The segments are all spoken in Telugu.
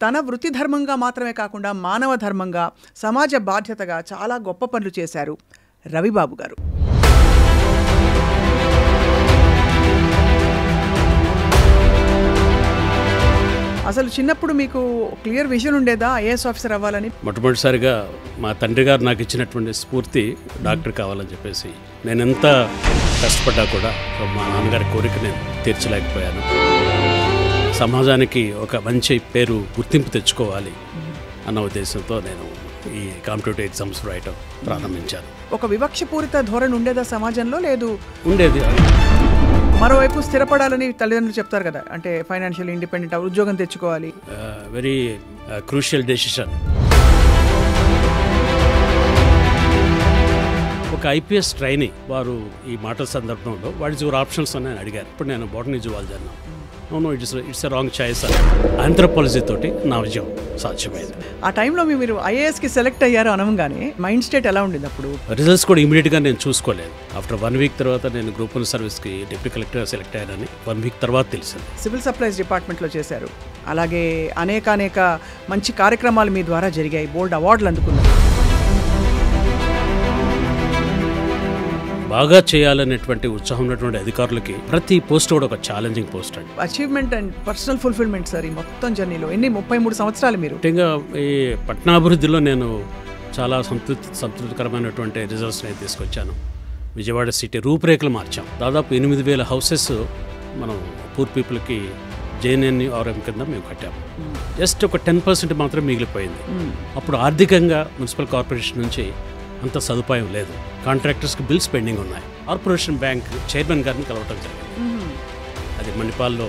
తన వృత్తి ధర్మంగా మాత్రమే కాకుండా మానవ ధర్మంగా, సమాజ బాధ్యతగా చాలా గొప్ప పనులు చేశారు రవిబాబు గారు. అసలు చిన్నప్పుడు మీకు క్లియర్ విజన్ ఉండేదా ఐఏఎస్ ఆఫీసర్ అవ్వాలని? మొట్టమొదటిసారిగా మా తండ్రి గారు నాకు ఇచ్చినటువంటి స్ఫూర్తి డాక్టర్ కావాలని చెప్పేసి. నేను ఎంత కష్టపడ్డా కూడా మా నాన్నగారి కోరిక నేను తీర్చలేకపోయాను. సమాజానికి ఒక మంచి పేరు, గుర్తింపు తెచ్చుకోవాలి అన్న ఉద్దేశంతో నేను ఈ కాంపిటేటివ్ ఎగ్జామ్స్ రాయటం ప్రారంభించాను. ఒక వివక్షపూరిత ధోరణి ఉండేదా సమాజంలో? లేదు, ఉండేది. మరోవైపు స్థిరపడాలని తల్లిదండ్రులు చెప్తారు కదా, అంటే ఫైనాన్షియల్ ఇండిపెండెంట్, ఉద్యోగం తెచ్చుకోవాలి. Very crucial decision. ఒక ఐపీఎస్ ట్రైనీ వారు ఈ మాటల సందర్భంలో వాట్ ఇస్ యువర్ ఆప్షన్స్ అని అడిగారు. ఇప్పుడు నేను బోటనీ జువాలజీ అన్నాను. No it's a wrong choice. Anthropology తోటి నా విజయం సాధ్యమైంది. ఆ టైంలో మీరు ఐఏఎస్కి సెలెక్ట్ అయ్యారు అనగానే మైండ్ స్టేట్ ఎలా ఉండేది అప్పుడు? రిజల్ట్స్ కూడా ఇమీడియట్గా నేను చూసుకోలేదు. ఆఫ్టర్ 1 వీక్ తర్వాత నేను గ్రూప్ 1 సర్వీస్కి డిప్యూటీ కలెక్టర్గా సెలెక్ట్ అయ్యానని 1 వీక్ తర్వాత తెలిసింది. సివిల్ సప్లైస్ డిపార్ట్మెంట్లో చేశారు. అలాగే అనేక మంచి కార్యక్రమాలు మీ ద్వారా జరిగాయి, బోల్డ్ అవార్డులు అందుకున్నారు. బాగా చేయాలనేటువంటి ఉత్సాహం ఉన్నటువంటి అధికారులకి ప్రతి పోస్ట్ కూడా ఒక ఛాలెంజింగ్ పోస్ట్ అండి. Achievement and personal fulfilment sir ఈ మొత్తం జర్నీలో. 33 సంవత్సరాలు మీరు. ముఖ్యంగా ఈ పట్టణాభివృద్ధిలో నేను చాలా సంతృప్తికరమైనటువంటి రిజల్ట్స్ నేను తీసుకొచ్చాను. విజయవాడ సిటీ రూపురేఖలు మార్చాం. దాదాపు 8,000 హౌసెస్ మనం పూర్ పీపుల్కి JNNRM కింద మేము కట్టాము. జస్ట్ ఒక 10% మాత్రం మిగిలిపోయింది. అప్పుడు ఆర్థికంగా మున్సిపల్ కార్పొరేషన్ నుంచి అంత సదుపాయం లేదు. కాంట్రాక్టర్స్కి బిల్స్ పెండింగ్ ఉన్నాయి. కార్పొరేషన్ బ్యాంక్ చైర్మన్ గారిని కలవటం జరిగింది. అది మణిపాల్లో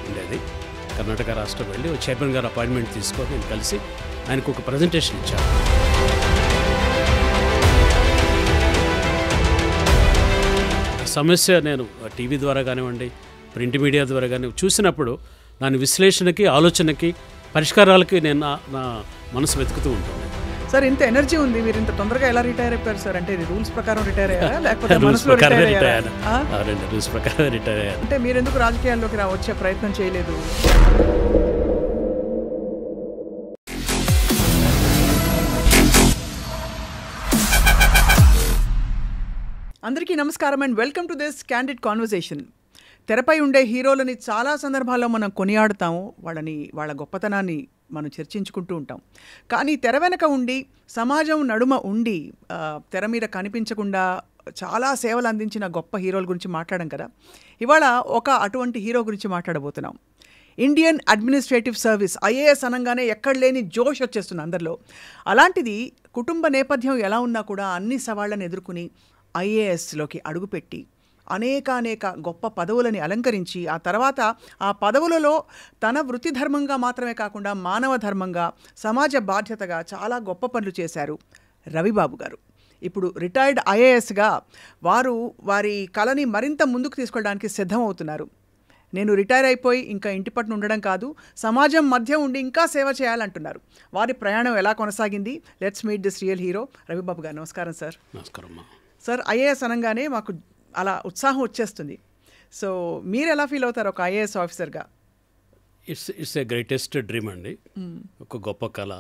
ఉండేది. కర్ణాటక రాష్ట్రం వెళ్ళి చైర్మన్ గారు అపాయింట్మెంట్ తీసుకొని నేను కలిసి ఆయనకు ఒక ప్రజెంటేషన్ ఇచ్చాను. సమస్య నేను టీవీ ద్వారా కానివ్వండి, ప్రింట్ మీడియా ద్వారా కానీ చూసినప్పుడు దాని విశ్లేషణకి, ఆలోచనకి, పరిష్కారాలకి నేను నా మనసు వెతుకుతూ ఉంటుంది. సార్ ఇంత ఎనర్జీ ఉంది, మీరు ఇంత తొందరగా ఎలా రిటైర్ అయిపోయారు సార్? అంటే రూల్స్ ప్రకారం రిటైర్ అయ్యారా లేకపోతే మనసులో రిటైర్ అయ్యారా? రూల్స్ ప్రకారం రిటైర్ అయ్యారు. అంటే మీరు ఎందుకు రాజకీయాల్లోకి వచ్చే ప్రయత్నం చేయలేదు? అందరికీ నమస్కారం and welcome to this candid conversation. తెరపై ఉండే హీరోలని చాలా సందర్భాల్లో మనం కొనియాడుతాము, వాళ్ళ గొప్పతనాన్ని మనం చర్చించుకుంటూ ఉంటాం. కానీ తెర వెనక ఉండి, సమాజం నడుమ ఉండి, తెర మీద కనిపించకుండా చాలా సేవలు అందించిన గొప్ప హీరోల గురించి మాట్లాడడం కదా. ఇవాళ అటువంటి హీరో గురించి మాట్లాడబోతున్నాం. ఇండియన్ అడ్మినిస్ట్రేటివ్ సర్వీస్, ఐఏఎస్ అనగానే ఎక్కడ లేని జోష్ వచ్చేస్తుంది అందరిలో. అలాంటిది కుటుంబ నేపథ్యం ఎలా ఉన్నా కూడా అన్ని సవాళ్లను ఎదుర్కొని ఐఏఎస్లోకి అడుగుపెట్టి అనేక గొప్ప పదవులని అలంకరించి, ఆ తర్వాత ఆ పదవులలో తన వృత్తి ధర్మంగా మాత్రమే కాకుండా మానవ ధర్మంగా, సమాజ బాధ్యతగా చాలా గొప్ప పనులు చేశారు రవిబాబు గారు. ఇప్పుడు రిటైర్డ్ ఐఏఎస్గా వారి కళని మరింత ముందుకు తీసుకెళ్ళడానికి సిద్ధమవుతున్నారు. నేను రిటైర్ అయిపోయి ఇంకా ఇంటి పట్టున ఉండడం కాదు, సమాజం మధ్య ఉండి ఇంకా సేవ చేయాలంటున్నారు. వారి ప్రయాణం ఎలా కొనసాగింది? Let's meet this real hero Ravibabu గారు. నమస్కారం సార్. నమస్కారం సార్. ఐఏఎస్ అనగానే మాకు అలా ఉత్సాహం వచ్చేస్తుంది. సో మీరు ఎలా ఫీల్ అవుతారు ఒక ఐఏఎస్ ఆఫీసర్గా? ఇట్స్ ఏ గ్రేటెస్ట్ డ్రీమ్ అండి. ఒక గొప్ప కళ,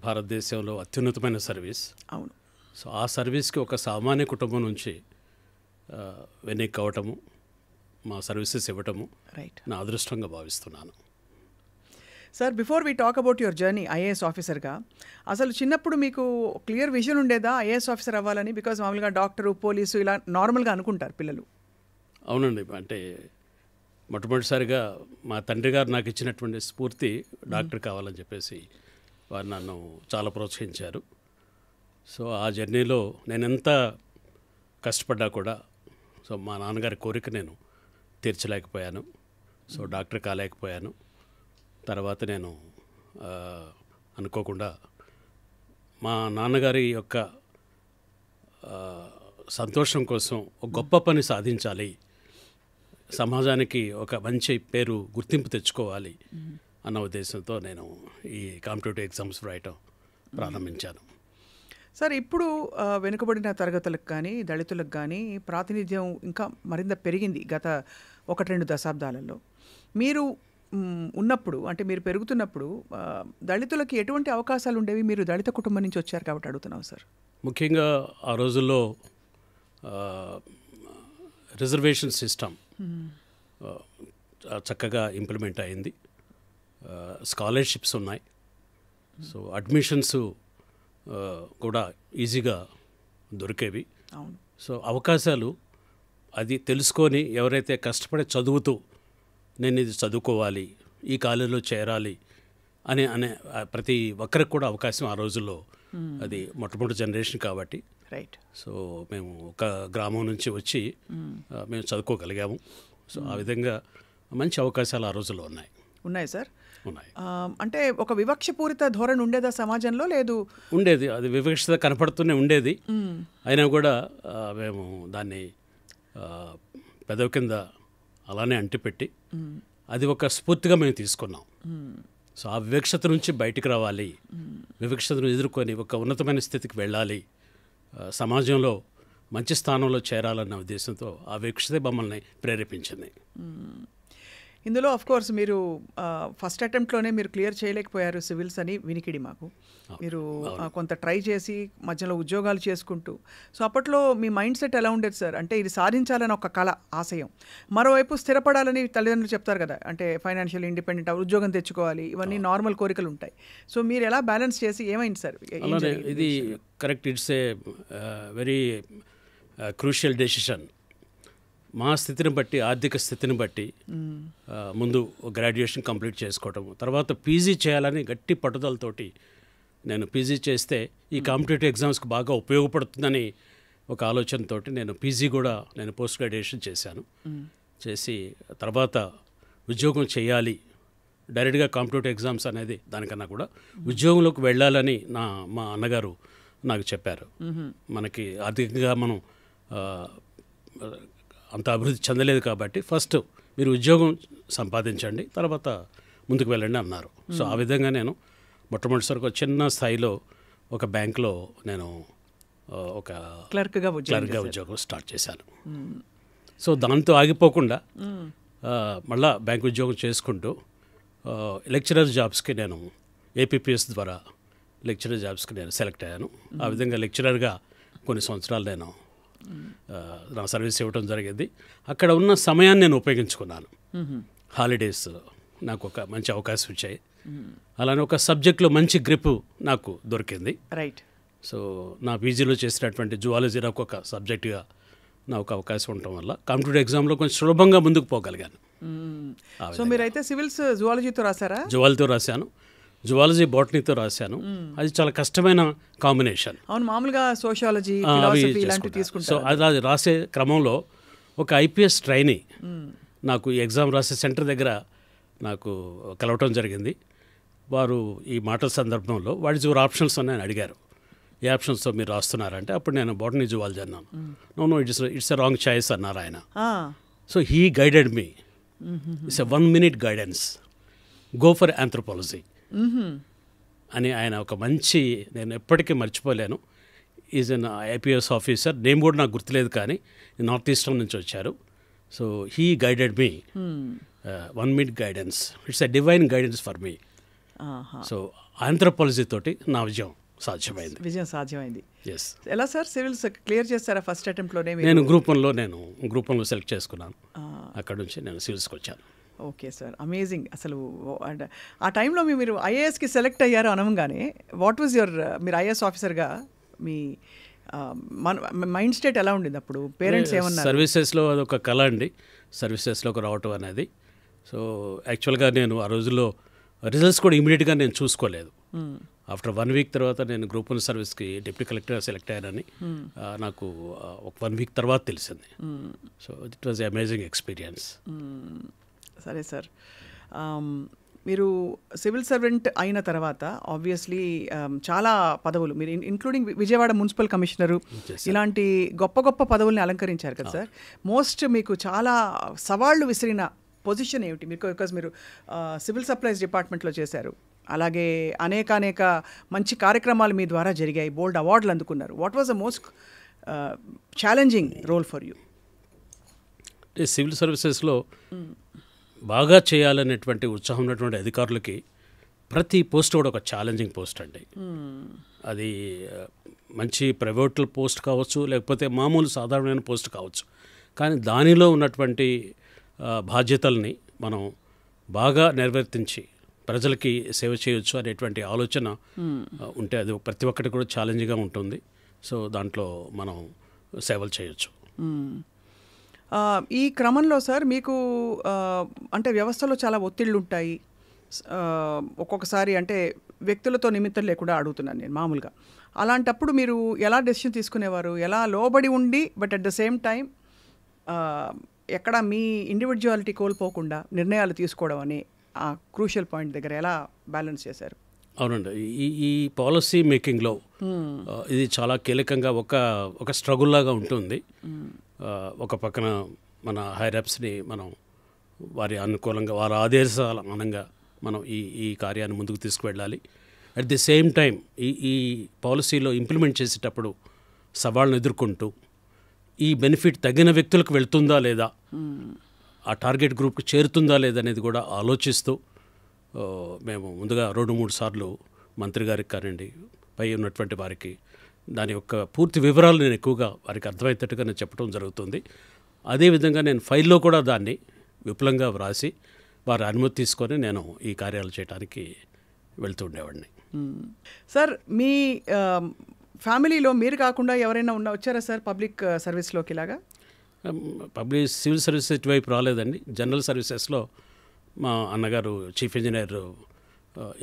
భారతదేశంలో అత్యున్నతమైన సర్వీస్. అవును. సో ఆ సర్వీస్కి ఒక సామాన్య కుటుంబం నుంచి వెనక్కి అవ్వటము, మా సర్వీసెస్ ఇవ్వటము నా అదృష్టంగా భావిస్తున్నాను. Sir, before we talk about your journey IAS ఆఫీసర్గా, అసలు చిన్నప్పుడు మీకు క్లియర్ విజన్ ఉండేదా ఐఏఎస్ ఆఫీసర్ అవ్వాలని? బికాజ్ మామూలుగా డాక్టరు, పోలీసు ఇలా నార్మల్గా అనుకుంటారు పిల్లలు. అవునండి. అంటే మొట్టమొదటిసారిగా మా తండ్రి గారు నాకు ఇచ్చినటువంటి స్ఫూర్తి డాక్టర్ కావాలని చెప్పేసి వారు నన్ను చాలా ప్రోత్సహించారు. సో ఆ జర్నీలో నేను ఎంత కష్టపడ్డా కూడా మా నాన్నగారి కోరిక నేను తీర్చలేకపోయాను. So doctor కాలేకపోయాను. తర్వాత నేను అనుకోకుండా మా నాన్నగారి యొక్క సంతోషం కోసం ఒక గొప్ప పని సాధించాలి, సమాజానికి ఒక మంచి పేరు, గుర్తింపు తెచ్చుకోవాలి అన్న ఉద్దేశంతో నేను ఈ కాంపిటేటివ్ ఎగ్జామ్స్ రాయటం ప్రారంభించాను. సార్, ఇప్పుడు వెనుకబడిన తరగతులకు కానీ, దళితులకు కానీ ప్రాతినిధ్యం ఇంకా మరింత పెరిగింది గత 1-2 దశాబ్దాలలో. మీరు ఉన్నప్పుడు అంటే మీరు పెరుగుతున్నప్పుడు దళితులకి ఎటువంటి అవకాశాలు ఉండేవి? మీరు దళిత కుటుంబం నుంచి వచ్చారు కాబట్టి అడుగుతున్నాం సార్. ముఖ్యంగా ఆ రోజుల్లో రిజర్వేషన్ సిస్టమ్ చక్కగా ఇంప్లిమెంట్ అయింది. స్కాలర్షిప్స్ ఉన్నాయి. సో అడ్మిషన్స్ కూడా ఈజీగా దొరికేవి. అవును. సో అవకాశాలు అది తెలుసుకొని ఎవరైతే కష్టపడి చదువుతూ నేను ఇది చదువుకోవాలి, ఈ కాలేజీలో చేరాలి అనే ప్రతి ఒక్కరికి కూడా అవకాశం ఆ రోజుల్లో. అది మొట్టమొదటి జనరేషన్ కాబట్టి. రైట్. సో మేము ఒక గ్రామం నుంచి వచ్చి మేము చదువుకోగలిగాము. సో ఆ విధంగా మంచి అవకాశాలు ఆ రోజుల్లో ఉన్నాయి సార్. ఉన్నాయి. అంటే ఒక వివక్షపూరిత ధోరణి ఉండేదా సమాజంలో? లేదు, ఉండేది. అది వివక్షత కనపడుతూనే ఉండేది. అయినా కూడా మేము దాన్ని పెదవి కింద అలానే అంటిపెట్టి అది ఒక స్ఫూర్తిగా మేము తీసుకున్నాం. సో ఆ వివక్షత నుంచి బయటికి రావాలి, వివక్షతను ఎదుర్కొని ఒక ఉన్నతమైన స్థితికి వెళ్ళాలి, సమాజంలో మంచి స్థానంలో చేరాలన్న ఉద్దేశంతో ఆ వివక్షతే మమ్మల్ని ప్రేరేపించింది. ఇందులో ఆఫ్ కోర్స్ మీరు ఫస్ట్ అటెంప్ట్లోనే మీరు క్లియర్ చేయలేకపోయారు సివిల్స్ అని వినికిడి మాకు. మీరు కొంత ట్రై చేసి మధ్యలో ఉద్యోగాలు చేసుకుంటూ, సో అప్పట్లో మీ మైండ్ సెట్ ఎలా ఉండేది సార్? అంటే ఇది సాధించాలని ఒక కళ, ఆశయం, మరోవైపు స్థిరపడాలని తల్లిదండ్రులు చెప్తారు కదా, అంటే ఫైనాన్షియల్ ఇండిపెండెంట్ ఉద్యోగం తెచ్చుకోవాలి, ఇవన్నీ నార్మల్ కోరికలు ఉంటాయి. సో మీరు ఎలా బ్యాలెన్స్ చేసి ఏమైంది సార్? ఇది correct. It's a very crucial decision. మా స్థితిని బట్టి, ఆర్థిక స్థితిని బట్టి ముందు గ్రాడ్యుయేషన్ కంప్లీట్ చేసుకోవటం, తర్వాత పీజీ చేయాలని గట్టి పట్టుదలతోటి నేను పీజీ చేస్తే ఈ కాంపిటేటివ్ ఎగ్జామ్స్కి బాగా ఉపయోగపడుతుందని ఒక ఆలోచనతో నేను పీజీ కూడా నేను పోస్ట్ గ్రాడ్యుయేషన్ చేశాను. చేసి తర్వాత ఉద్యోగం చేయాలి, డైరెక్ట్గా కాంపిటేటివ్ ఎగ్జామ్స్ అనేది దానికన్నా కూడా ఉద్యోగంలోకి వెళ్ళాలని మా అన్నగారు నాకు చెప్పారు. మనకి ఆర్థికంగా మనం అంత అభివృద్ధి చెందలేదు కాబట్టి ఫస్ట్ మీరు ఉద్యోగం సంపాదించండి, తర్వాత ముందుకు వెళ్ళండి అన్నారు. సో ఆ విధంగా నేను మొట్టమొదటిసారి ఒక చిన్న స్థాయిలో ఒక బ్యాంక్లో నేను ఒక క్లర్క్గా ఉద్యోగం స్టార్ట్ చేశాను. సో దాంతో ఆగిపోకుండా మళ్ళా బ్యాంక్ ఉద్యోగం చేసుకుంటూ లెక్చరర్ జాబ్స్కి నేను ఏపీపీఎస్ ద్వారా లెక్చరర్ జాబ్స్కి నేను సెలెక్ట్ అయ్యాను. ఆ విధంగా లెక్చరర్గా కొన్ని సంవత్సరాలు నేను నా సర్వీస్ ఇవ్వడం జరిగింది. అక్కడ ఉన్న సమయాన్ని నేను ఉపయోగించుకున్నాను. హాలిడేస్ నాకు ఒక మంచి అవకాశం వచ్చాయి. అలానే ఒక సబ్జెక్ట్లో మంచి గ్రిప్ నాకు దొరికింది. రైట్. సో నా పీజీలో చేసినటువంటి జువాలజీ నాకు ఒక సబ్జెక్టుగా నాకు అవకాశం ఉండటం వల్ల కాంపిటేటివ్ ఎగ్జామ్లో కొంచెం సులభంగా ముందుకు పోగలిగాను. సో మీరైతే సివిల్స్ జువాలజీతో రాశారా? జువాలజీతో రాశాను, జువాలజీ బాటనీతో రాశాను. అది చాలా కష్టమైన కాంబినేషన్. అవును, మామూలుగా సోషియాలజీ, ఫిలాసఫీ ఇలాంటివి తీసుకుంటారు. సో అది రాసే క్రమంలో ఒక ఐపీఎస్ ట్రైనీ నాకు ఈ ఎగ్జామ్ రాసే సెంటర్ దగ్గర నాకు కలవటం జరిగింది. వారు ఈ మాటల సందర్భంలో వాట్ ఈజ్ యువర్ ఆప్షన్స్ అని అడిగారు. ఏ ఆప్షన్స్తో మీరు రాస్తున్నారంటే అప్పుడు నేను బాటనీ జువాలజీ అన్నాను. No it's a wrong choice అన్నారు ఆయన. So he guided me. It's a 1 minute guidance, go for anthropology అని ఆయన ఒక మంచి, నేను ఎప్పటికీ మర్చిపోలేను. Is an IPS officer, name కూడా నాకు గుర్తులేదు కానీ నార్త్ ఈస్టర్న్ నుంచి వచ్చారు. So he guided me 1 minute guidance. It's a divine guidance for me. So anthropology తోటి నా విజయం సాధ్యమైంది. ఎస్. ఎలా సార్ సివిల్స్ క్లియర్ చేస్తారా ఫస్ట్ అటెంప్ట్లోనే? నేను గ్రూప్ వన్లో సెలెక్ట్ చేసుకున్నాను. అక్కడ నుంచి నేను సివిల్స్కి వచ్చాను. Okay sir, amazing. అసలు అంటే ఆ టైంలో మీరు ఐఏఎస్కి సెలెక్ట్ అయ్యారు అనగానే వాట్ వాజ్ యువర్, మీరు ఐఏఎస్ ఆఫీసర్గా మీ మైండ్ స్టేట్ ఎలా ఉండింది అప్పుడు? పేరెంట్స్ ఏమన్నారు? సర్వీసెస్లో అదొక కళ అండి, సర్వీసెస్లోకి రావటం అనేది. సో యాక్చువల్గా నేను ఆ రోజుల్లో రిజల్ట్స్ కూడా ఇమీడియట్గా నేను చూసుకోలేదు. ఆఫ్టర్ 1 week తర్వాత నేను గ్రూప్ 1 సర్వీస్కి డిప్యూటీ కలెక్టర్గా సెలెక్ట్ అయ్యానని నాకు ఒక 1 week తర్వాత తెలిసింది. So it was amazing experience. సరే సార్, మీరు సివిల్ సర్వెంట్ అయిన తర్వాత ఆబ్వియస్లీ చాలా పదవులు, మీరు ఇంక్లూడింగ్ విజయవాడ మున్సిపల్ కమిషనరు, ఇలాంటి గొప్ప గొప్ప పదవుల్ని అలంకరించారు కదా సార్. మోస్ట్ మీకు చాలా సవాళ్ళు విసిరిన పొజిషన్ ఏమిటి? బికాజ్ మీరు సివిల్ సప్లైస్ డిపార్ట్మెంట్లో చేశారు, అలాగే అనేక మంచి కార్యక్రమాలు మీ ద్వారా జరిగాయి, బోల్డ్ అవార్డులు అందుకున్నారు. What was the most challenging role for you? Civil సర్వీసెస్లో బాగా చేయాలనేటువంటి ఉత్సాహం ఉన్నటువంటి అధికారులకి ప్రతి పోస్ట్ కూడా ఒక ఛాలెంజింగ్ పోస్ట్ అండి. అది మంచి ప్రైవేట్ పోస్ట్ కావచ్చు, లేకపోతే మామూలు సాధారణమైన పోస్ట్ కావచ్చు. కానీ దానిలో ఉన్నటువంటి బాధ్యతల్ని మనం బాగా నిర్వర్తించి ప్రజలకి సేవ చేయొచ్చు అనేటువంటి ఆలోచన ఉంటే అది ప్రతి ఒక్కటి కూడా ఛాలెంజ్గా ఉంటుంది. సో దాంట్లో మనం సేవలు చేయొచ్చు. ఈ క్రమంలో సార్ మీకు అంటే వ్యవస్థలో చాలా ఒత్తిళ్ళు ఉంటాయి. ఒక్కొక్కసారి అంటే వ్యక్తులతో నిమిత్తం లేకుండా అడుగుతున్నాను నేను మామూలుగా. అలాంటప్పుడు మీరు ఎలా డెసిషన్ తీసుకునేవారు? ఎలా లోబడి ఉండి but at the same time ఎక్కడ మీ ఇండివిజువాలిటీ కోల్పోకుండా నిర్ణయాలు తీసుకోవడం అని ఆ క్రూషియల్ పాయింట్ దగ్గర ఎలా బ్యాలెన్స్ చేశారు? అవునండి, ఈ పాలసీ మేకింగ్లో ఇది చాలా కీలకంగా ఒక స్ట్రగుల్ లాగా ఉంటుంది. ఒక పక్కన మన హైరప్స్ని మనం వారి అనుకూలంగా వారి ఆదేశాల అనంగా మనం ఈ కార్యాన్ని ముందుకు తీసుకువెళ్ళాలి. అట్ ది సేమ్ టైం ఈ పాలసీలో ఇంప్లిమెంట్ చేసేటప్పుడు సవాళ్ళను ఎదుర్కొంటూ ఈ బెనిఫిట్ తగిన వ్యక్తులకు వెళ్తుందా లేదా, ఆ టార్గెట్ గ్రూప్కి చేరుతుందా లేదా అనేది కూడా ఆలోచిస్తూ మేము ముందుగా 2-3 సార్లు మంత్రి గారికి కానివ్వండి, పై ఉన్నటువంటి వారికి దాని యొక్క పూర్తి వివరాలు నేను ఎక్కువగా వారికి అర్థమయ్యేటట్టుగా నేను చెప్పడం జరుగుతుంది. అదేవిధంగా నేను ఫైల్లో కూడా దాన్ని విపులంగా వ్రాసి వారి అనుమతి తీసుకొని నేను ఈ కార్యాలు చేయడానికి వెళ్తూ ఉండేవాడిని. సార్ మీ ఫ్యామిలీలో మీరు కాకుండా ఎవరైనా వచ్చారా సార్ పబ్లిక్ సర్వీస్లోకి? ఇలాగా పబ్లిక్ సివిల్ సర్వీసెస్ వైపు రాలేదండి. జనరల్ సర్వీసెస్లో మా అన్నగారు చీఫ్ ఇంజనీర్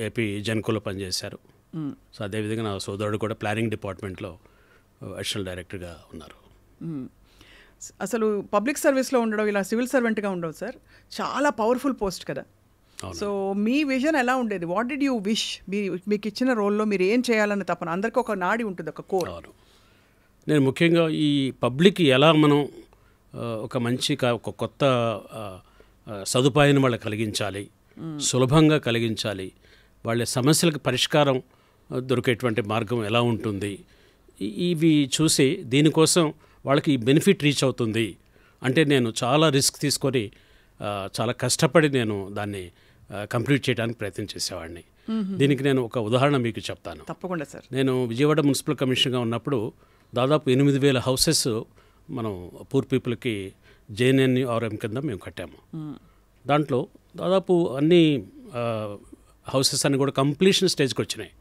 ఏపీ జెన్కోలో పనిచేశారు. సో అదేవిధంగా నా సోదరుడు కూడా ప్లానింగ్ డిపార్ట్మెంట్లో అడిషనల్ డైరెక్టర్గా ఉన్నారు. అసలు పబ్లిక్ సర్వీస్లో ఉండడం ఇలా సివిల్ సర్వెంట్గా ఉండవు సార్, చాలా పవర్ఫుల్ పోస్ట్ కదా. సో మీ విజన్ ఎలా ఉండేది? What did you wish? మీకు ఇచ్చిన రోల్లో మీరు ఏం చేయాలన్న తపన అందరికీ ఒక నాడి ఉంటుంది, ఒక కోర్. నేను ముఖ్యంగా ఈ పబ్లిక్ ఎలా మనం ఒక మంచి ఒక కొత్త సదుపాయాన్ని వాళ్ళకి కలిగించాలి, సులభంగా కలిగించాలి, వాళ్ళ సమస్యలకు పరిష్కారం దొరికేటువంటి మార్గం ఎలా ఉంటుంది, ఇవి చూసి దీనికోసం వాళ్ళకి ఈ బెనిఫిట్ రీచ్ అవుతుంది అంటే నేను చాలా రిస్క్ తీసుకొని చాలా కష్టపడి నేను దాన్ని కంప్లీట్ చేయడానికి ప్రయత్నం చేసేవాడిని. దీనికి నేను ఒక ఉదాహరణ మీకు చెప్తాను. తప్పకుండా సార్. నేను విజయవాడ మున్సిపల్ కమిషనర్గా ఉన్నప్పుడు దాదాపు 8,000 హౌసెస్ మనం పూర్ పీపుల్కి JNNRM కింద మేము కట్టాము. దాంట్లో దాదాపు అన్ని హౌసెస్ అన్ని కూడా కంప్లీషన్ స్టేజ్కి వచ్చినాయి.